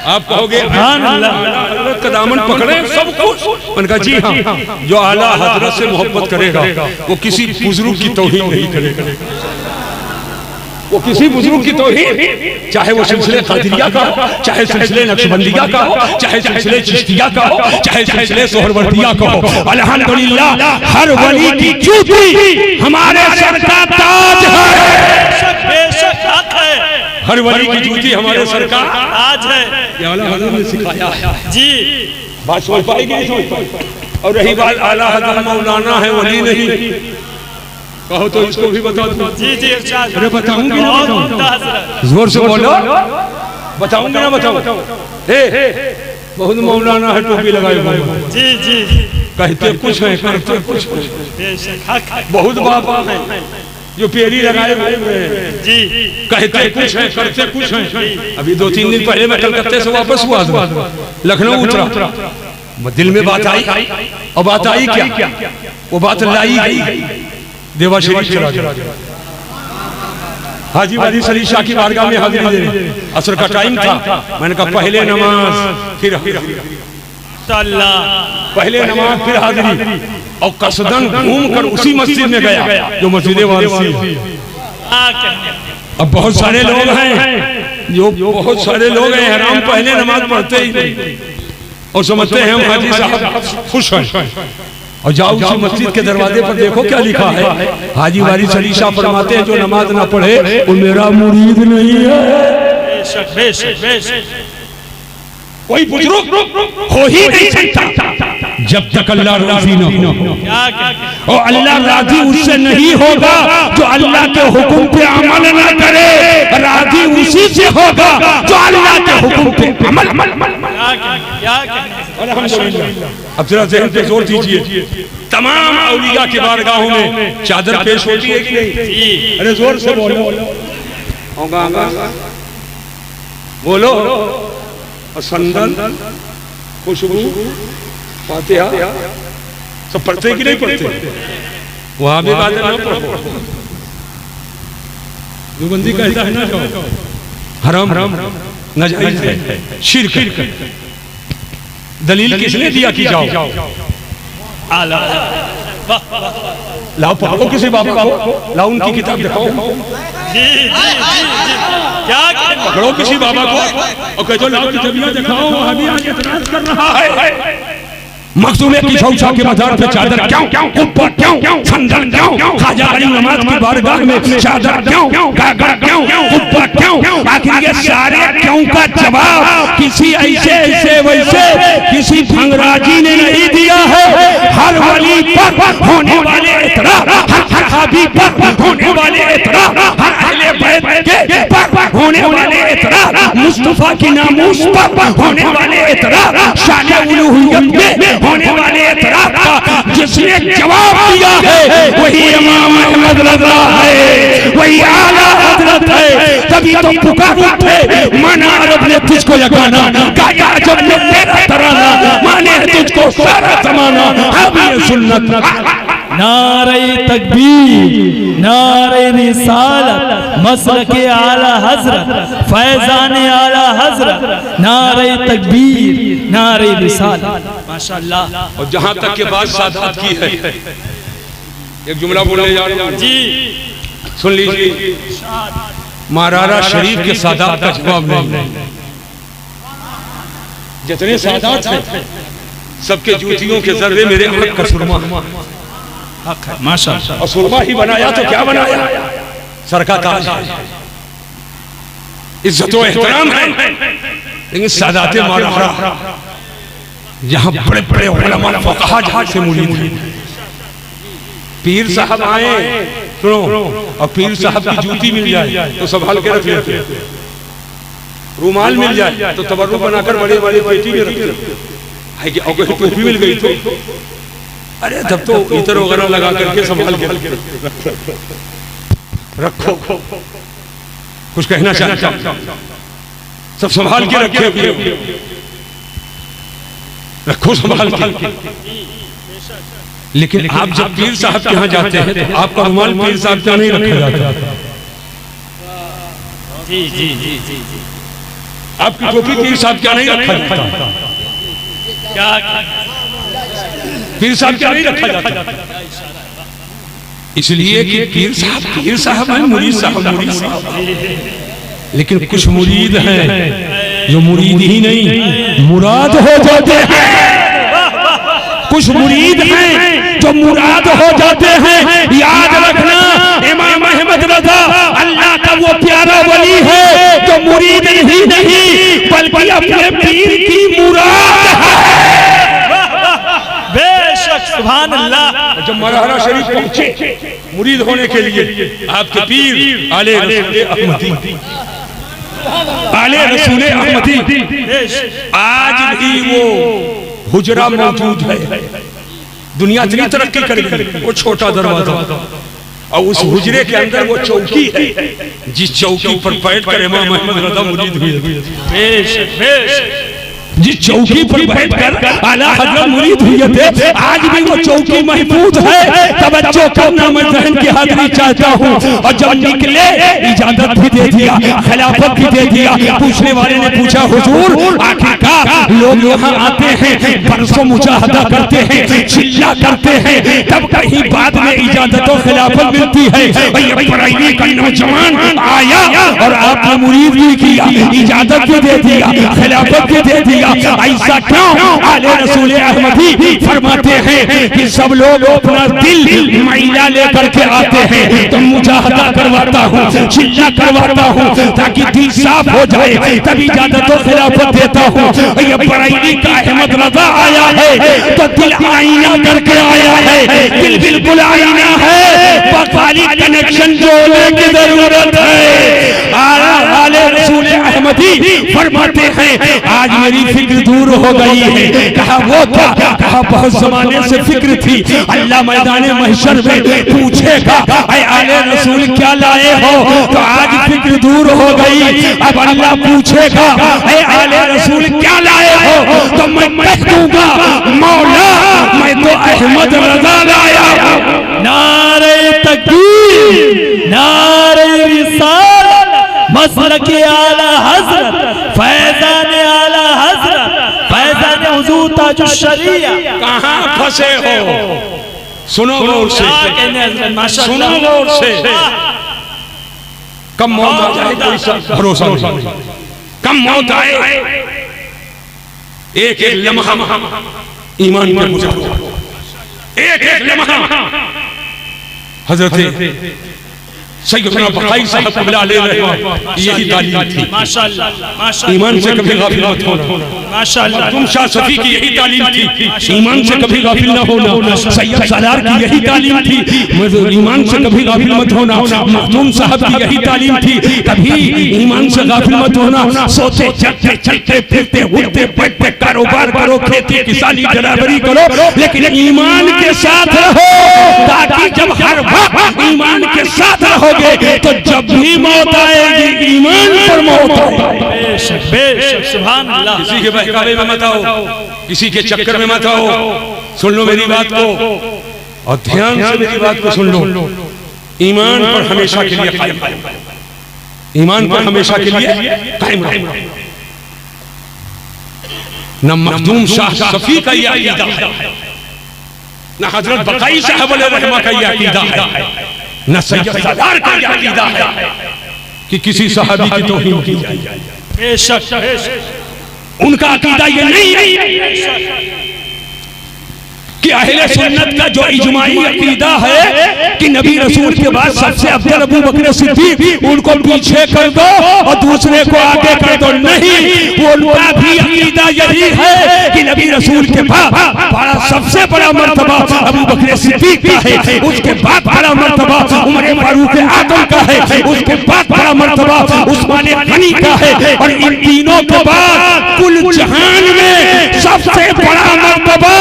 आप कहोगे हजरत का दामन पकड़े सब कुछ? उनका जी हाँ, जो आला हजरत से मोहब्बत करेगा वो किसी बुजुर्ग की तौहीन नहीं करेगा, वो किसी बुजुर्ग की तौहीन, चाहे वो सिलसिले कादिरिया का हो, चाहे सिलसिले नक्शबंदिया का हो, चाहे सिलसिले चिश्तिया का हो, चाहे सिलसिले सोहरवर्दिया का हो। अल्हम्दुलिल्लाह हर वली की जूती हमारे सर का ताज है, बेशक हक है, हर वली की जूती हमारे सर का ताज है। ये आला हजरत ने सिखाया जी, बात समझ पाएगी नहीं समझ पाएगी। और रही बात आला हजरत मौलाना है वली नहीं, कहो तो इसको भी बता दो। जी जी इरशाद। अरे बताऊंगी ना, बताऊंगी, जोर से बोलो, बताऊंगी ना बताऊं। बहुत मौलाना है, टोपी लगाए हुए, जी जी, कहते कुछ है करते कुछ, बेशक हक है। बहुत बाबा है जो पेरी लगाए हुए हैं, जी, कहते कुछ है करते कुछ है। अभी 2-3 दिन पहले मैं कलकत्ते से वापस हुआ था, लखनऊ उतरा, दिल में बात आई, और बात आई क्या, वो बात लाई गई देवा शरीफ चला गया, हाजी वाली सली शाह की बारगाह में हाजिरी देने, असर का टाइम था। मैंने कहा पहले नमाज फिर पहले नमाज फिर हाजिरी, और कसदन घूम कर उसी मस्जिद में गया जो मस्जिद वारसी। अब बहुत सारे लोग हैं जो बहुत सारे लोग हैं हराम पहले नमाज पढ़ते ही नहीं और समझते हैं हम हाजी साहब खुश हैं, और जाओ उसी मस्जिद के दरवाजे पर देखो क्या लिखा है। हाजी वारिस अली शाह फरमाते हैं जो नमाज ना पढ़े वो मेरा मुरीद नहीं है। बेशक बेशक बेशक कोई बुजुर्ग हो ही नहीं सकता जब तक अल्लाह राजी न हो। क्या कहते और अल्लाह राजी उससे नहीं होगा जो अल्लाह के हुक्म पे अमल न करे, राजी उसी से होगा जो अल्लाह के हुक्म पे अमल। क्या कहते अब जरा ज़हन पे जोर दीजिए, तमाम औलिया की बारगाहों में चादर पेश होती है कि नहीं? अरे जोर से बोलो, बोलो। और संदन, खुशबू, फातिहा सब पढ़ते कि नहीं पढ़ते? वहां भी बातें ना पढ़ो। देवबंदी कहता है ना हराम नाजायज है, शिर्क। दलील किसने दिया कि जाओ आला लाओ पढ़ो किसी बाबा को, लाओ उनकी किताब दिखाओ। जी जी जी क्या कहते पकड़ो किसी बाबा को और कहते लाओ किताबियां दिखाओ, अभी आगे एतराज कर रहा है। मखदूमे की शौशा के मजार पे चादर क्यों, ऊपर क्यों, संदन क्यों, खाजा गरीब नमाज की बारगाह में चादर क्यों, गागर क्यों, ऊपर क्यों? आखिर ये सारे क्यों का जवाब किसी ऐसे वैसे किसी भंगराजी ने नहीं दिया है। हर वली पर होने वाले एतराज, हर सहाबी पर होने वाले एतराज, हर अहले बैत के पर होने वाले एतराज, मुस्तफा की नामूस पर होने वाले एतराज, शान उलूहियत में होने वाले एतराज का जिसने जवाब दिया है वही इमाम अहमद रज़ा है, वही आला हजरत है। तभी तो पुकार उठे माना अरब ने तुझको यगाना, गाया जब ने तेरा तराना, माने तुझको सारा जमाना। अब ये सुन्नत नारे तकबीर, नारे रिसालत, मसलके आला हजरत, फैजाने आला हजरत, नारे तकबीर, नारे रिसालत, माशाअल्लाह। और जहां तक के बात सादात की है, एक जुमला बोलने जा रहा हूं जी, सुन लीजिए। मारारा शरीफ के सादात का जवाब नहीं। जितने सादात हैं सबके जूतियों के जर्रे मेरे हक का सुरमा, माशाअल्लाह। और सुरमा ही बनाया तो क्या बनाया? सर का ताज, इज्जत व एहतराम है। लेकिन सादाते मारारा जहां बड़े बड़े उलमा फुक़हा जहां से मुरीद हैं, पीर साहब आए सुनो और पीर साहब की जूती मिल जाए तो संभाल के रख लेते, रुमाल मिल जाए तो तबर्रुक बनाकर बड़े बड़े पेटी में रख लेते। अगर टोपी मिल गई तो अरे तब तो इतर वगैरह लगा करके संभाल के रखो। कुछ कहना चाहता सब संभाल के रखे, रखो संभाल के। लेकिन आप जब पीर साहब के यहाँ जाते हैं तो आपका रुमाल पीर साहब का नहीं रखा जाता। जी जी जी जी जी आपकी टोपी पीर साहब क्या नहीं रखा जाता, क्या पीर साहब क्या नहीं रखा जाता। इसलिए कि पीर साहब है, मुरीद साहब। लेकिन कुछ मुरीद हैं जो मुरीद ही नहीं मुराद हो जाते हैं। कुछ मुरीद हैं जो मुराद हो जाते हैं। याद रखना, इमाम अहमद रज़ा अल्लाह का वो प्यारा वली है जो मुरीद ही नहीं बल्कि अपने पीर की मुराद है। बेशक सुभान अल्लाह। जब मरहरा शरीफ पहुंचे मुरीद होने के लिए, आपके पीर आले रसूल अहमदी, आले रसूल अहमदी, आज भी वो हुजरा मौजूद है। दुनिया इतनी तरक्की कर गई, वो छोटा दरवाजा और उस हुजरे के अंदर वो चौकी है जिस चौकी पर बैठकर इमाम अहमद रज़ा मुरीद हुए। बेशक बेशक जिस चौकी पर बैठकर आला हज़रत मुरीद हुए थे, आज भी वो चौकी महफूज है। तवज्जो करना, मैं ज़हन की हाज़िरी चाहता हूँ। और जब निकले इजाजत भी दे दिया, खिलाफत भी दे दिया। पूछने वाले ने पूछा, हुजूर आखिरकार लोग यहाँ आते हैं, बरसों मुजाहदा करते हैं, चिल्ला करते हैं, तब कहीं बाद में इजाजत और खिलाफत मिलती है। ये बरेली का नौजवान आया और आपने मुरीद भी किया, इजाजत भी दे दिया, खिलाफत भी दे दिया, दिया। ऐसा क्यों? आले रसूल अहमदी फरमाते हैं कि सब लोग अपना दिल मैला लेकर के आते हैं तो मुजाहदा करवाता हूँ, चिल्ला करवाता हूँ ताकि दिल साफ हो जाए, तभी इजाजत और खिलाफत देता हूँ। ये बरेली का अहमद रजा आया है तो दिल आईना करके आया है, दिल बिल्कुल आईना है, बखाली कनेक्शन जोड़ने की जरूरत है। आले रसूल अहमदी फरमाते हैं आज मेरी फिक्र दूर हो गई है। कहा वो था, कहा बहुत जमाने से फिक्र थी। अल्लाह मैदान महशर में पूछेगा ऐ आले रसूल क्या लाए हो, तो आज फिक्र दूर हो गई। अब अल्लाह पूछेगा ऐ आले रसूल क्या लाए हो, तो मैं कह दूंगा मौला मैं तो अहमद रजा लाया हूं। नारे तकबीर, नारे रिसालत, मसलक आला हजरत, फैजान आला हजरत, फैजान हुजूर ताजुश शरिया। कहां फंसे हो? सुनो गौर से, सुनो गौर से। कम मौत आ जाए कोई भरोसा नहीं, कम मौत आए एक एक लम्हा ईमान में गुजारो, एक एक लम्हा। हजरत सैयदना बकाई साहब क़िबला अलैहि यही तालीम थी। माशाअल्लाह, माशाअल्लाह। ईमान से कभी गाफिल मत होना। माशाअल्लाह। तुम शाह सफी की यही तालीम थी, ईमान से कभी गाफिल न होना। सैयद सालार की यही तालीम थी, ईमान से कभी गाफिल मत होना। मखदूम साहब की यही तालीम थी, कभी ईमान से गाफिल मत होना। सोते चलते चलते फिरते उठते बैठते कारोबार करो, खेती किसानी ड्राइवरी करो, लेकिन ईमान के साथ रहो, ताकि जब हर वक्त ईमान के साथ रहोगे तो जब भी मौत आएगी ईमान पर मौत आएगी। बेशक, बेशक, सुभान अल्लाह। किसी के बहकावे में मत आओ, किसी के चक्कर में मत आओ। सुन लो मेरी बात को और ध्यान से मेरी बात को सुन लो। ईमान पर हमेशा के लिए कायम रहो, ईमान पर हमेशा के लिए कायम रहो। न मखदूम शाह सफी का यह अकीदा है, न हजरत बकाई साहब रहमा का यह अकीदा है, न सैयद सालार का यह अकीदा है कि किसी सहाबी की तौहीन की जाए। बेशक, बेशक। उनका अकीदा ये नहीं है कि अहले सुन्नत का जो इजमाई अकीदा है कि नबी रसूल के बाद सबसे अफजल अबू बकर सिद्दीक, उनको पीछे कर दो और दूसरे को आगे कर दो। नहीं, उनका भी अकीदा यही है कि नबी रसूल के बाद बड़ा सबसे बड़ा मर्तबा अबू बकर सिद्दीक का है, उसके बाद बड़ा मर्तबा उमर फारूक आजम का है, उसके बाद बड़ा मर्तबा उस्मान गनी का है, और इन तीनों के बाद कुल जहान में सबसे बड़ा मर्तबा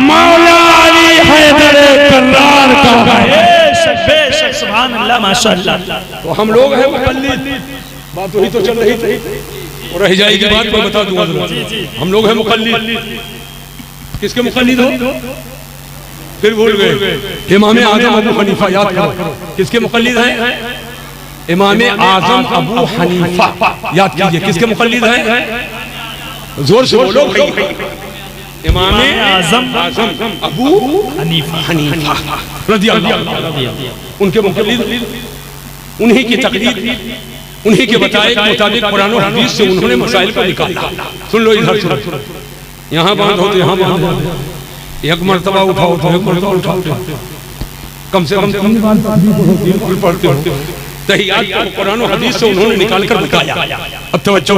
मौला अली हैदर कर्रार का है। बेशक, बेशक, सुभान अल्लाह, माशाअल्लाह। तो हम लोग हैं मुक़ल्लिद, बात वही तो चल रही थी और रह जाएगी बात मैं बता दूंगा। हम लोग हैं मुक़ल्लिद। किसके मुक़ल्लिद हो? फिर भूल गए। इमाम आज़म अबू हनीफा याद करो। किसके मुक़ल्लिद हैं? इमाम आज़म अबू हनीफा याद कीजिए। किसके मुक़ल्लिद हैं? जोर से बोलो भाई। इमाम आज़म अबू हनीफा रज़ियल्लाहु, उनके मुक़ल्लिद, उन्हीं की तक़लीद, उन्हीं के बताए के मुताबिक कुरान और हदीस से उन्होंने मसाइल को निकाला। सुन लो इधर, सुनो, यहाँ बांध हो तो यहाँ बांध हो, एक मर्तबा उठाओ तो एक मर्तबा उठाओ, कम से कम पढ़ते हो तहियात को कुरान और हदीस से उन्होंने निकाल कर बताया। अब तवज्जो,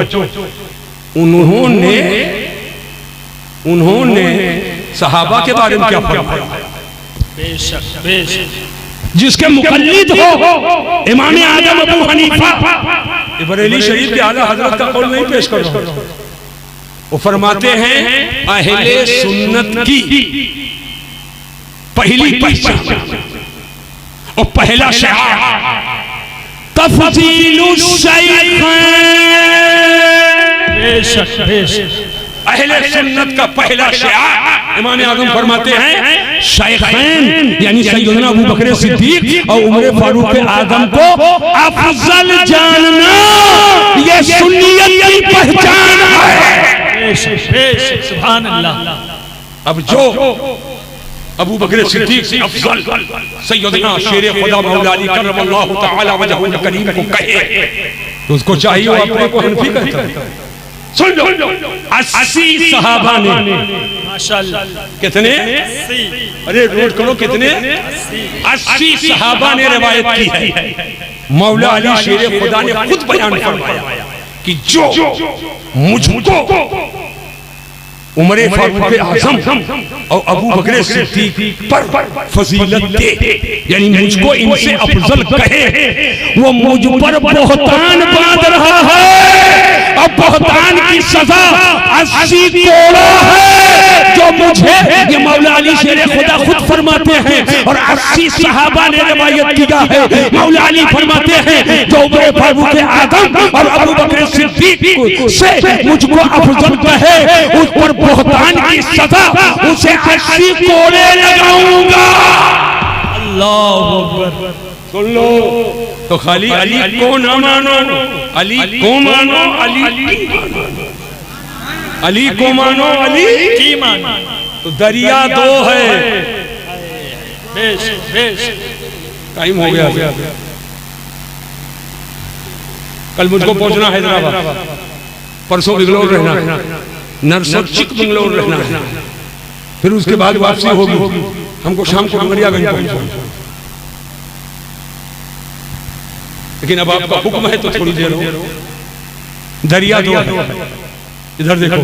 उन्होंने सहाबा के बारे में क्या फरमाया? बेशक, बेशक। जिसके मुक़ल्लिद हो इमाम आज़म अबू हनीफा, बरेली शरीफ के आला हजरत का कौल नहीं पेश कर रहा हूं। वो फरमाते हैं अहले सुन्नत की पहली पहचान और पहला शिआर तफजीलुश शैख़ैन। बेशक, बेशक। अहले सुन्नत का पहला शिआर इमाम आज़म फरमाते हैं शैख़ैन यानी सैयदना अबू बकर सिद्दीक और उमर फारूक आज़म को अफजल जानना, ये सुन्नियत की पहचान है। बेशक, बेशक, सुभान अल्लाह। अब जो अबू बकर सिद्दीक से अफजल सैयदना शेर खुदा मौला अली करमल्लाहु तआला वजहुल करीम को कहे तो उसको चाहिए अपने को हनफी कहता है। सुन लो 80 सहाबा ने माशाअल्लाह कितने, अरे नोट करो कितने, 80 सहाबा ने रिवायत की है। मौला अली शेर खुदा ने खुद बयान फरमाया कि जो मुझको उमर फारूक आज़म और अबू बकर सिद्दीक पर फजीलत दे, यानी मुझको इनसे अफजल कहे, वो मुझ पर बहतान बांध रहा है और बहतान की सजा 80 तोड़ा है जो मुझे, ये मौला अली शेर खुदा खुद फरमाते हैं और 80 सहाबा ने रिवायत किया है। मौला अली फरमाते हैं जो उमर फारूक आज़म और अबू बकर सिद्दीक से मुझको अफजल कहे, उस पर बहतान की सजा उसे 80 कोड़े लगाऊंगा। अल्लाहु अकबर। सुन लो तो खाली अली को ना मानो, अली को मानो, अली को मानो, अली की मानो, तो दरिया दो है। बेश बेश टाइम हो गया, कल मुझको पहुंचना हैदराबाद, परसों बेंगलोर रहना, नरसर चिक बेंगलोर रहना, फिर उसके बाद वापसी होगी, हमको शाम को डुमरियागंज पहुंचना। लेकिन अब आपका हुक्म है तो थोड़ी देर हो। दरिया दो है, इधर देखो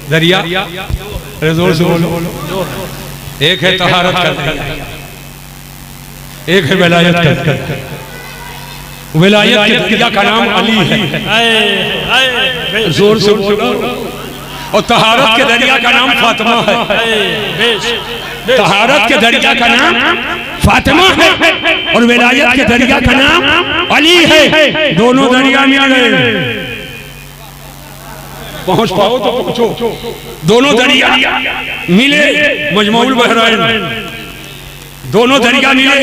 दरिया, जोर से बोलो। एक है तहारत का दरिया, एक है विलायत का दरिया। विलायत के दरिया का नाम अली है, जोर से बोलो। और तहारत के दरिया का नाम फातिमा है। तहारत के दरिया का नाम फातिमा है और विलायत के दरिया का नाम अली है। दोनों दरिया में आ गए, पहुंच पाओ तो पहुंचो। दोनों दरिया मिले मजमऊल बहरैन, दोनों दरिया मिले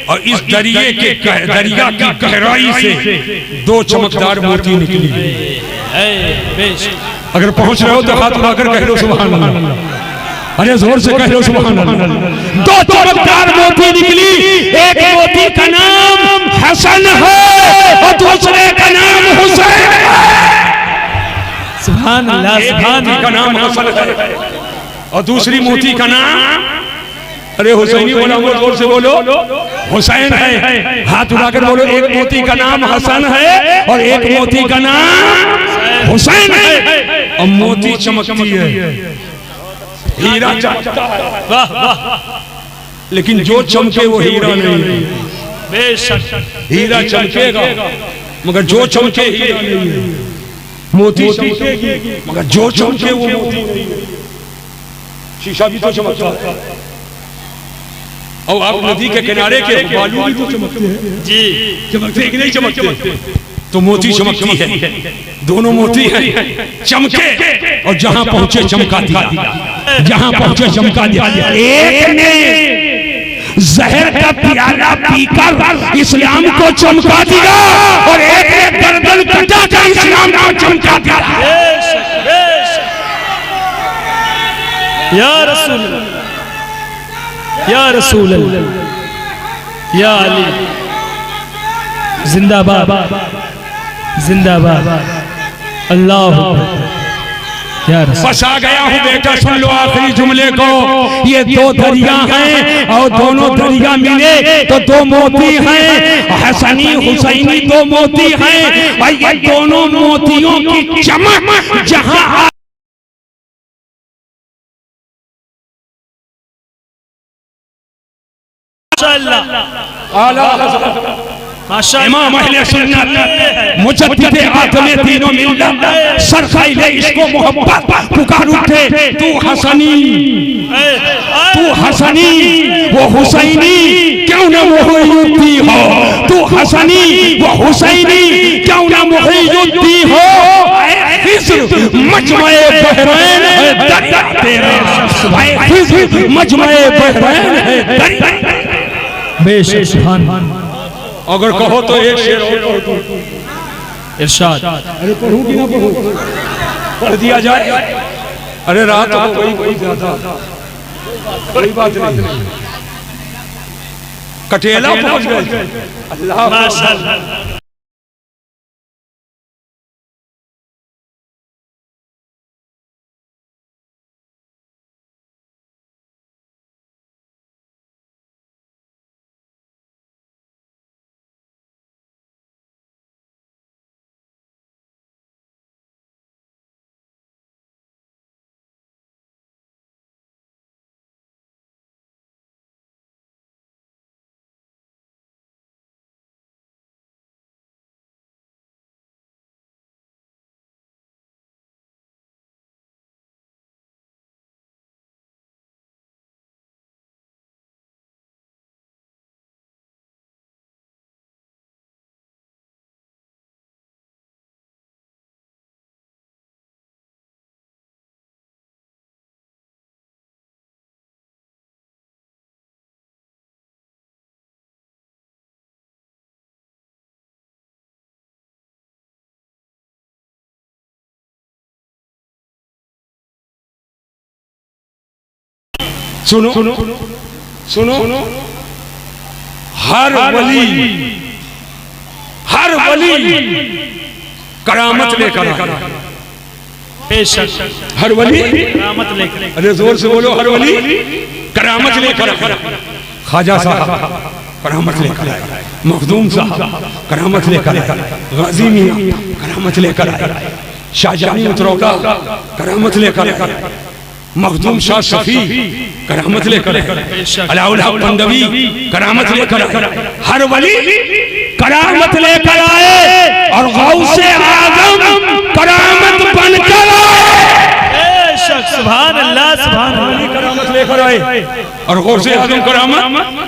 और इस दरिया की गहराई से दो चमकदार मोती निकली। अगर पहुंच रहे हो तो हाथ उठाकर कह लो सुभान अल्लाह, अरे जोर से कह लो सुभान अल्लाह। दो चमकदार मोती निकली, एक मोती का नाम हसन है और दूसरे का नाम हुसैन है। सुभान अल्लाह, सुभान का नाम हसन है और दूसरी मोती का नाम, अरे हुसैनी बोला, जोर से बोलो, हुसैन है। हाथ उठाकर बोलो, एक मोती का नाम हसन है और एक मोती का नाम हुसैन है। और मोती चमकती है, हीरा चमकता है, वाह वाह, लेकिन जो चमके वो हीरा नहीं। बेशक हीरा चमकेगा मगर जो चमके हीरा नहीं है। मोती चमकेगी मगर जो चमके वो मोती नहीं। शीशा भी तो चमकता है और आप नदी के किनारे के बालू भी तो चमकते हैं जी, चमकते कि नहीं चमकते? तो मोती चमकती है, दोनों मोती हैं, चमके और जहां पहुंचे चमका दिया, जहां पहुंचे चमका दिया। एक ने जहर का प्याला पीकर इस्लाम को चमका दिया और एक ने गर्दन कटाकर इस्लाम को चमका दिया। बेशक बेशक, या रसूल या रसूल अल्लाह, या अली जिंदाबाद जिंदाबाद, अल्लाह या रसूल। बस आ गया हूँ बेटा, सुन लो आखिरी जुमले को। ये दो दरिया हैं और दोनों दरिया मिले तो दो मोती हैं, हसनी हुसैनी दो मोती हैं। भाई ये दोनों मोतियों की चमक जहां इमाम अहले सुन्नत मुजद्दिद आदम तीनों मिल्लत सरखाइल इसको मोहब्बत पुकार उठे, तू हसनी वो हुसैनी क्यों न मुहय्यद्दी हो, तू हसनी वो हुसैनी क्यों न मुहय्यद्दी हो। मजमे बहरैन है दरिया तेरा, मजमे बहरैन है दरिया। बेशक, अगर कहो तो एक शेर और इरशाद। अरे पढ़ूं कि ना पढ़ूं? पढ़ दिया जाए। अरे रात कोई ज्यादा कोई बात नहीं, कटेला पहुंच गए। अल्लाह माशाअल्लाह। सुनो सुनो, हर वली करामत लेकर आए। बेशक हर वली, करामत लेकर, अरे जोर से बोलो, हर वली करामत लेकर आए। ख्वाजा साहब करामत लेकर आए, मखदूम साहब करामत लेकर आए, गाजी मियां करामत लेकर आए, शाहजहानी उतरौला करामत लेकर आए, मखदूम शाह शफी करामत लेकर आए, अलाउल हक पंडवी करामत लेकर आए। हर वली करामत लेकर आए और गौसे आजम करामत बनकर आए। बेशक सुभान अल्लाह, सुभान अल्लाह। करामत लेकर आए और गौसे आजम करामत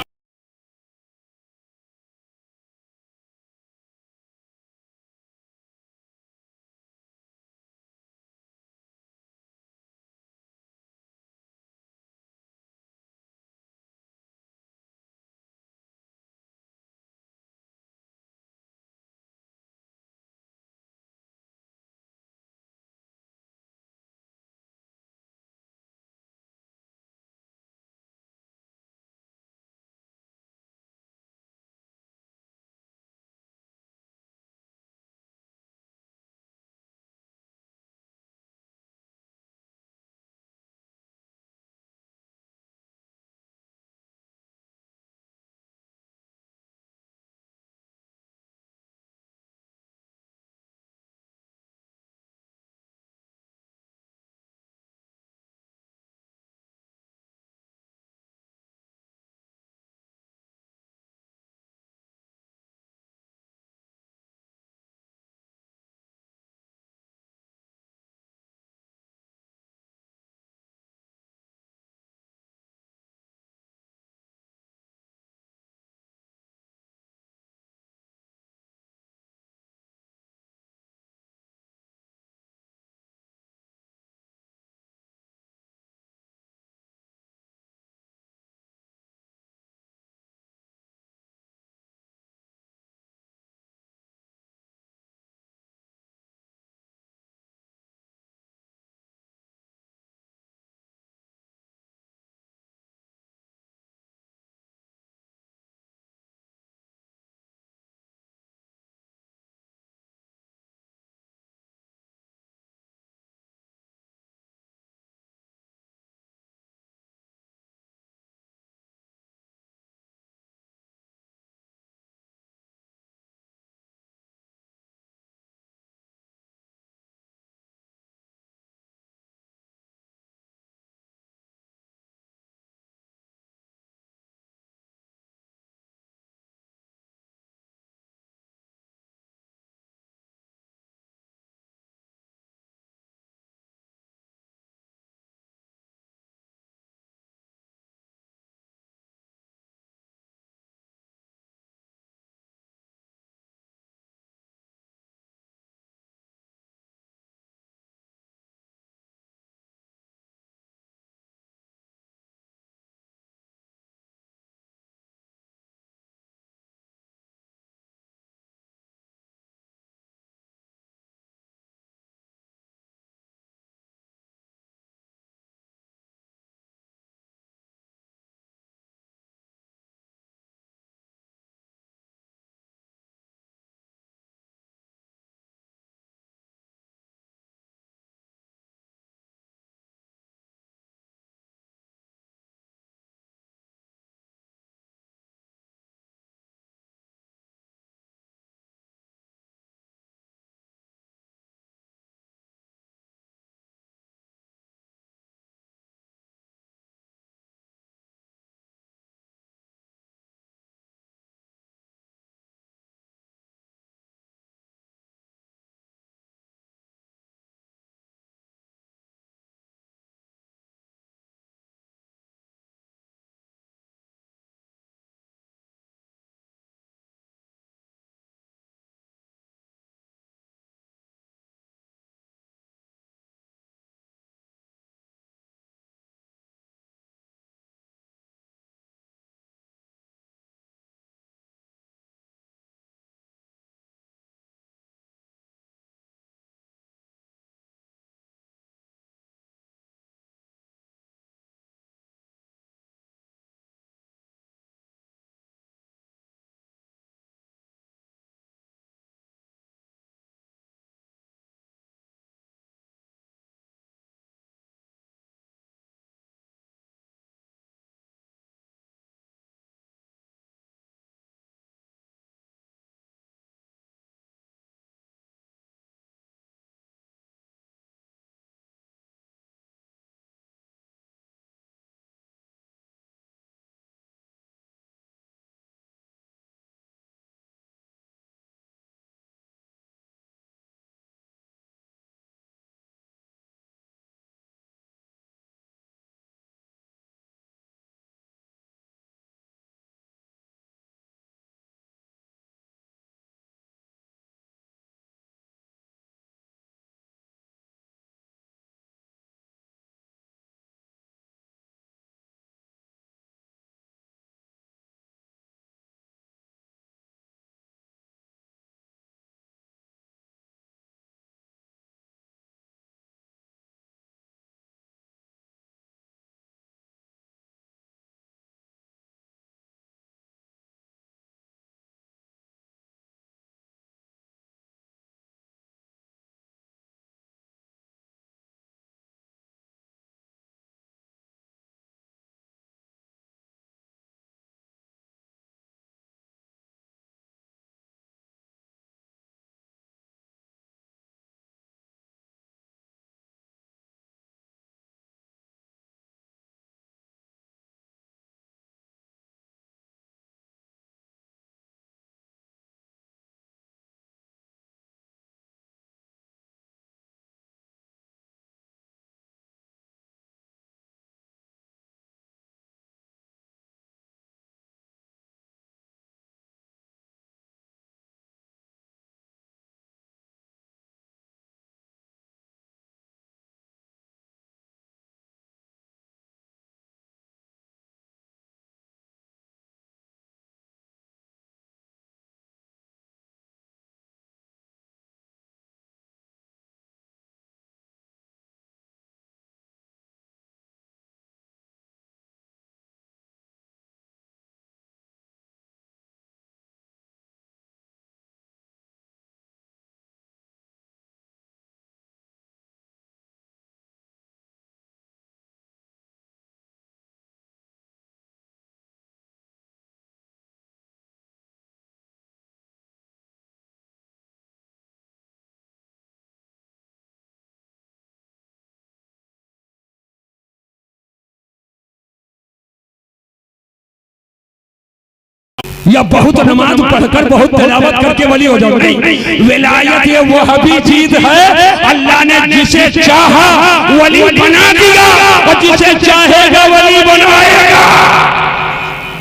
या बहुत नमाज पढ़कर बहुत तिलावत करके वली हो जाओ, नहीं। विलायत ये वो हबी चीज है, अल्लाह ने जिसे चाहा वली बना दिया और जिसे चाहेगा वली बनाएगा।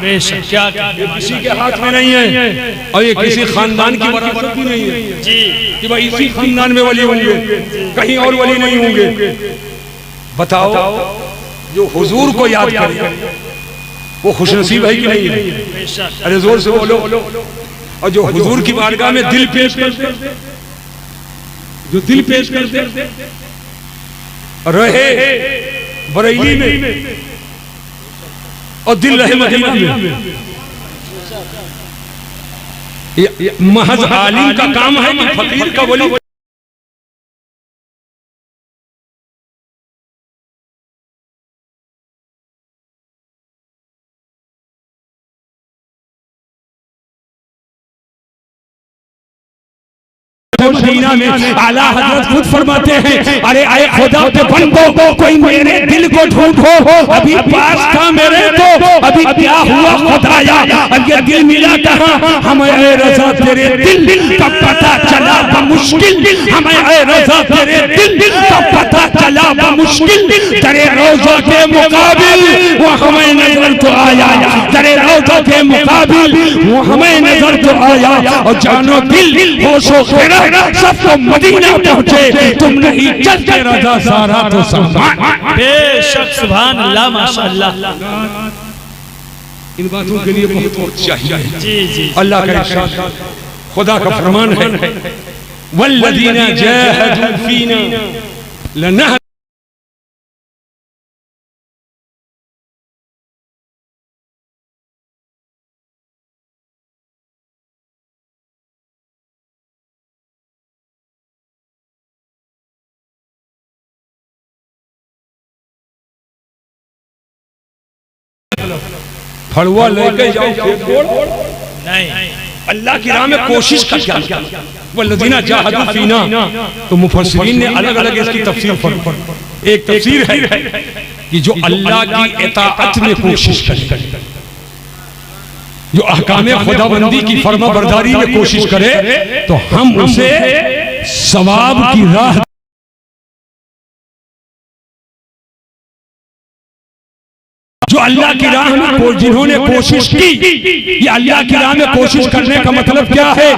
बेशक, क्या ये किसी के हाथ में नहीं है और ये किसी खानदान की वरासत भी नहीं है जी कि भाई इसी खानदान में वली होंगे, कहीं और वली नहीं होंगे। बताओ, जो हुजूर को याद करे वो खुशनसीब है कि नहीं है? बेशक। अरे जोर से बोलो। और जो हुजूर की बारगाह में दिल पेश करते, जो दिल पेश करते रहे बरेली में और दिल रहे मदीना में, महज आलिम का काम है कि फकीर का वली मदीना में आला हजरत खुद फरमाते हैं, अरे आए खुदा के बंदो, कोई मेरे दिल को ढूंढो, अभी पास था मेरे तो अभी क्या हुआ खुदाया, अब ये दिल मिला कहाँ, हमें ऐ रज़ा तेरे दिल का पता चला बमुश्किल, हमें ऐ रज़ा तेरे दिल का पता चला बमुश्किल, तेरे रोज़ा के मुकाबिल वो हमें नजर तो आया, तेरे रोज़ा के मुकाबिल वो हमें नजर तो आया। और जानो दिल होशो खैरा सबको मदीना पहुंचे, तुम नहीं चलते रजा सारा तो सामान। बेशक, सुभान अल्लाह, माशाअल्लाह। इन बातों के लिए बहुत वक्त चाहिए। जी जी, अल्लाह का इरशाद, खुदा का फरमान है, वल्लज़ीना जाहदू फीना लनह फड़ुआ लेके जाओ नहीं, अल्लाह की राह में कोशिश कर क्या, वल्लज़ीना जाहदू फीना। तो मुफस्सिरीन ने अलग अलग इसकी तफसीर फरमाई। एक तफसीर है कि जो अल्लाह की इताअत में कोशिश करे, जो अहकाम खुदाबंदी की फर्मा बरदारी में कोशिश करे, तो हम उसे सवाब की राह, जो अल्लाह की राह में जिन्होंने कोशिश की, ये अल्लाह की राह में कोशिश करने का मतलब क्या है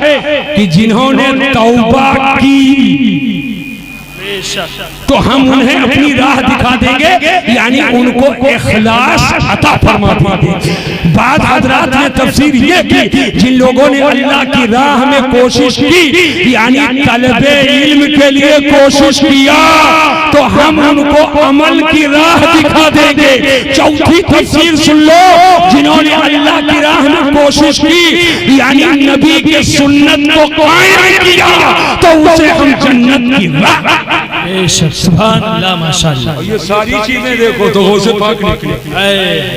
कि जिन्होंने तौबा की, तो हम उन्हें अपनी राह दिखा देंगे, यानी उनको इखलास अता फरमा देंगे। बाद हजरात ने तफसीर ये की, जिन लोगों ने अल्लाह की राह में कोशिश की, यानी तलबे इल्म के लिए कोशिश किया, तो हम उनको अमल की राह दिखा देंगे। चौथी तफसीर सुन लो, जिन्होंने अल्लाह की राह में कोशिश की, यानी नबी की सुन्नत को कायम किया, तो उसे हम जन्नत की राह। सुभान अल्लाह, माशाअल्लाह। ये सारी चीजें देखो तो गौसे पाक ने की,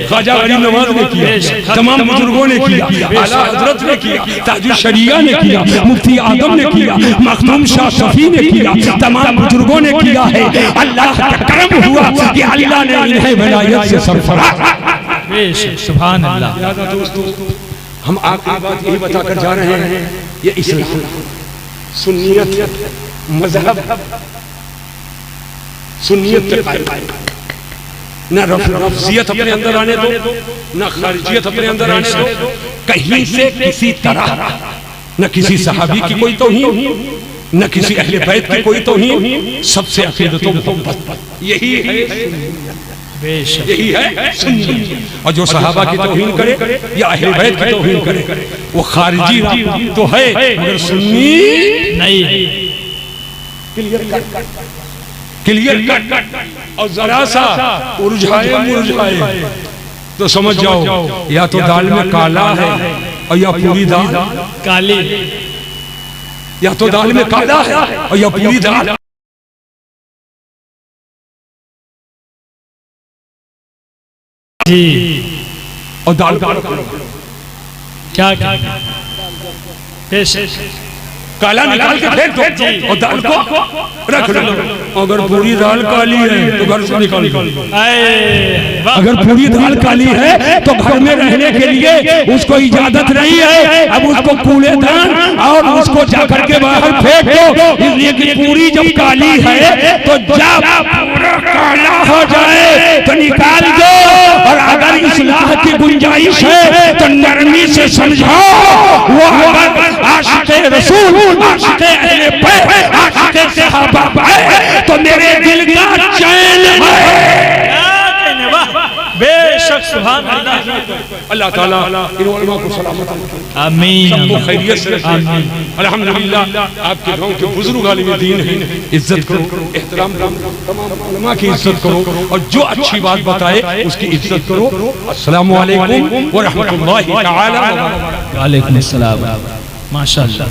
ख्वाजा गरीब नवाज ने किया, तमाम बुजुर्गों ने किया, आला हजरत ने किया, ताजुल शरिया ने किया, मुफ्ती आदम ने किया, मखदूम शाह शफी ने किया, तमाम बुजुर्गों ने किया है। अल्लाह का करम हुआ कि अल्लाह ने इन्हें विलायत से सरफराज। सुभान अल्लाह। दोस्तों, हम आखिरी बात यही बताकर जा रहे हैं, ये इस्लाम, सुन्नियत, मजहब, सुन्नियत न रफ़ज़ियत अपने अंदर आने दो, न खारिजियत अपने अंदर आने दो, कहीं से किसी तरह न किसी सहाबी की कोई तौहीन, न किसी अहले बैत की कोई तौहीन, सबसे अक़ीदत व मोहब्बत, यही है, यही है सुन्नियत। और जो सहाबा की तौहीन करे या अहले बैत की तौहीन करे, वो खारिजी तो है मगर सुन्नी नहीं। Clear cut. और जरा सा उलझाए मुरझाए तो समझ जाओ, या तो दाल में काला है और या पूरी दाल काली, या तो दाल में काला है और या पूरी दाल। जी, और दाल क्या काला निकाल के फेंक दो और दाल को रख लो। अगर पूरी दाल काली है तो घर से निकाल दो। अगर पूरी दाल काली है तो घर में रहने के लिए उसको इजाजत नहीं है। अब उसको कूड़ेदान और उसको जाकर के बाहर फेंक दो। इसलिए कि पूरी जब काली है तो जब पूरा काला हो जाए तो निकाल दो। और अगर इस्लाह की गुंजाइश है तो नरमी से समझाओ। वो अगर आशिक़े रसूल, आशिक़े अहले बैत, आशिक़े सहाबा है तो मेरे दिल का चैन है। बेशक सुभान अल्लाह। अल्लाह ताला इन उलमा को सलामत रखे, आमीन, सबको खैरियत से रखे। अल्हम्दुलिल्लाह आपके गांव के बुजुर्ग आलिम दीन हैं, इज्जत करो, एहतराम करो, तमाम उलमा की इज्जत करो और जो अच्छी बात बताए उसकी इज्जत करो। अस्सलामु अलैकुम व रहमतुल्लाहि तआला व बरकातहू। वालेकुम अस्सलाम। माशाअल्लाह।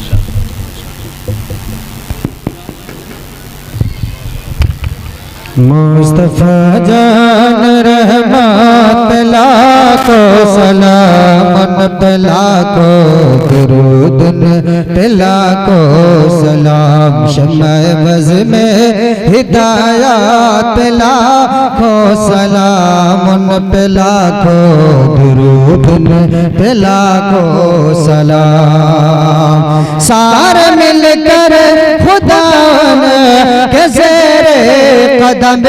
मुस्तफा जान रहमत लाखो सलाम लाखो दुरूद लाखो सलाम। शम्मा बज़ में हिदायत लाखो सलाम लाखो दुरूद लाखो सलाम। सारे मिलकर खुदा के ज़ेरे कदम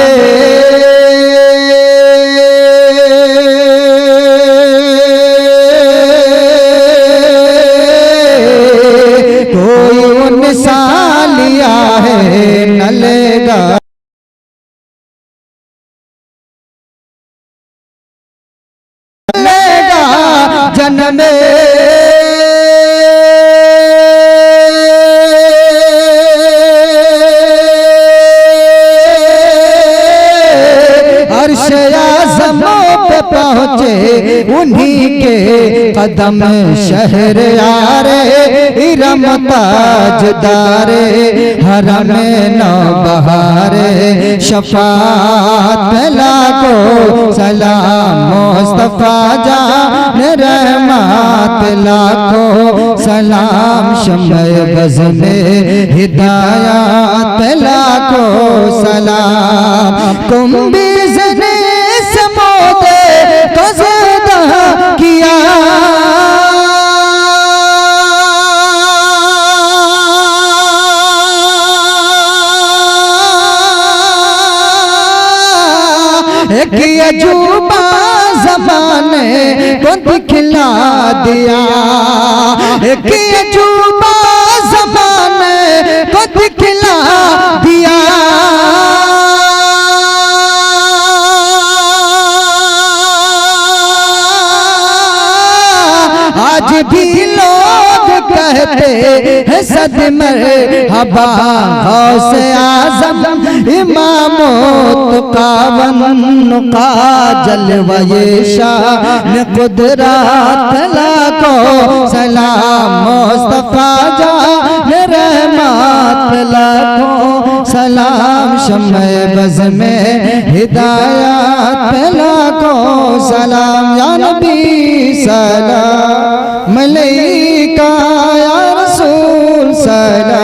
कोई उनसा लिया है न लेगा जन्म पहुँचे उन्हीं के कदम। शहर यारे इरम ताजदारे हरम नौबहारे शफाअत लाखो सलाम। मुस्तफा जान रहमत लाखो सलाम। शम्मा बज़ में हिदायत लाखो सलाम। कुंभीज़ ने समोदे तो ज़िंदा किया एक अजूबा ज़माने को दिखला दिया। एक अजूबा ज़माने को दिखला दिया। आज भी लोग कहते हैं सद मरहबा गौसे आज़म इमामो तुकावन का जलवाए शान कुदरत लाखो सलाम। मुस्तफा जान रहमत लाखो सलाम। शम्मा बज़ में हिदायत लाखो सलाम। या नबी सलाम अलैका या रसूल सलाम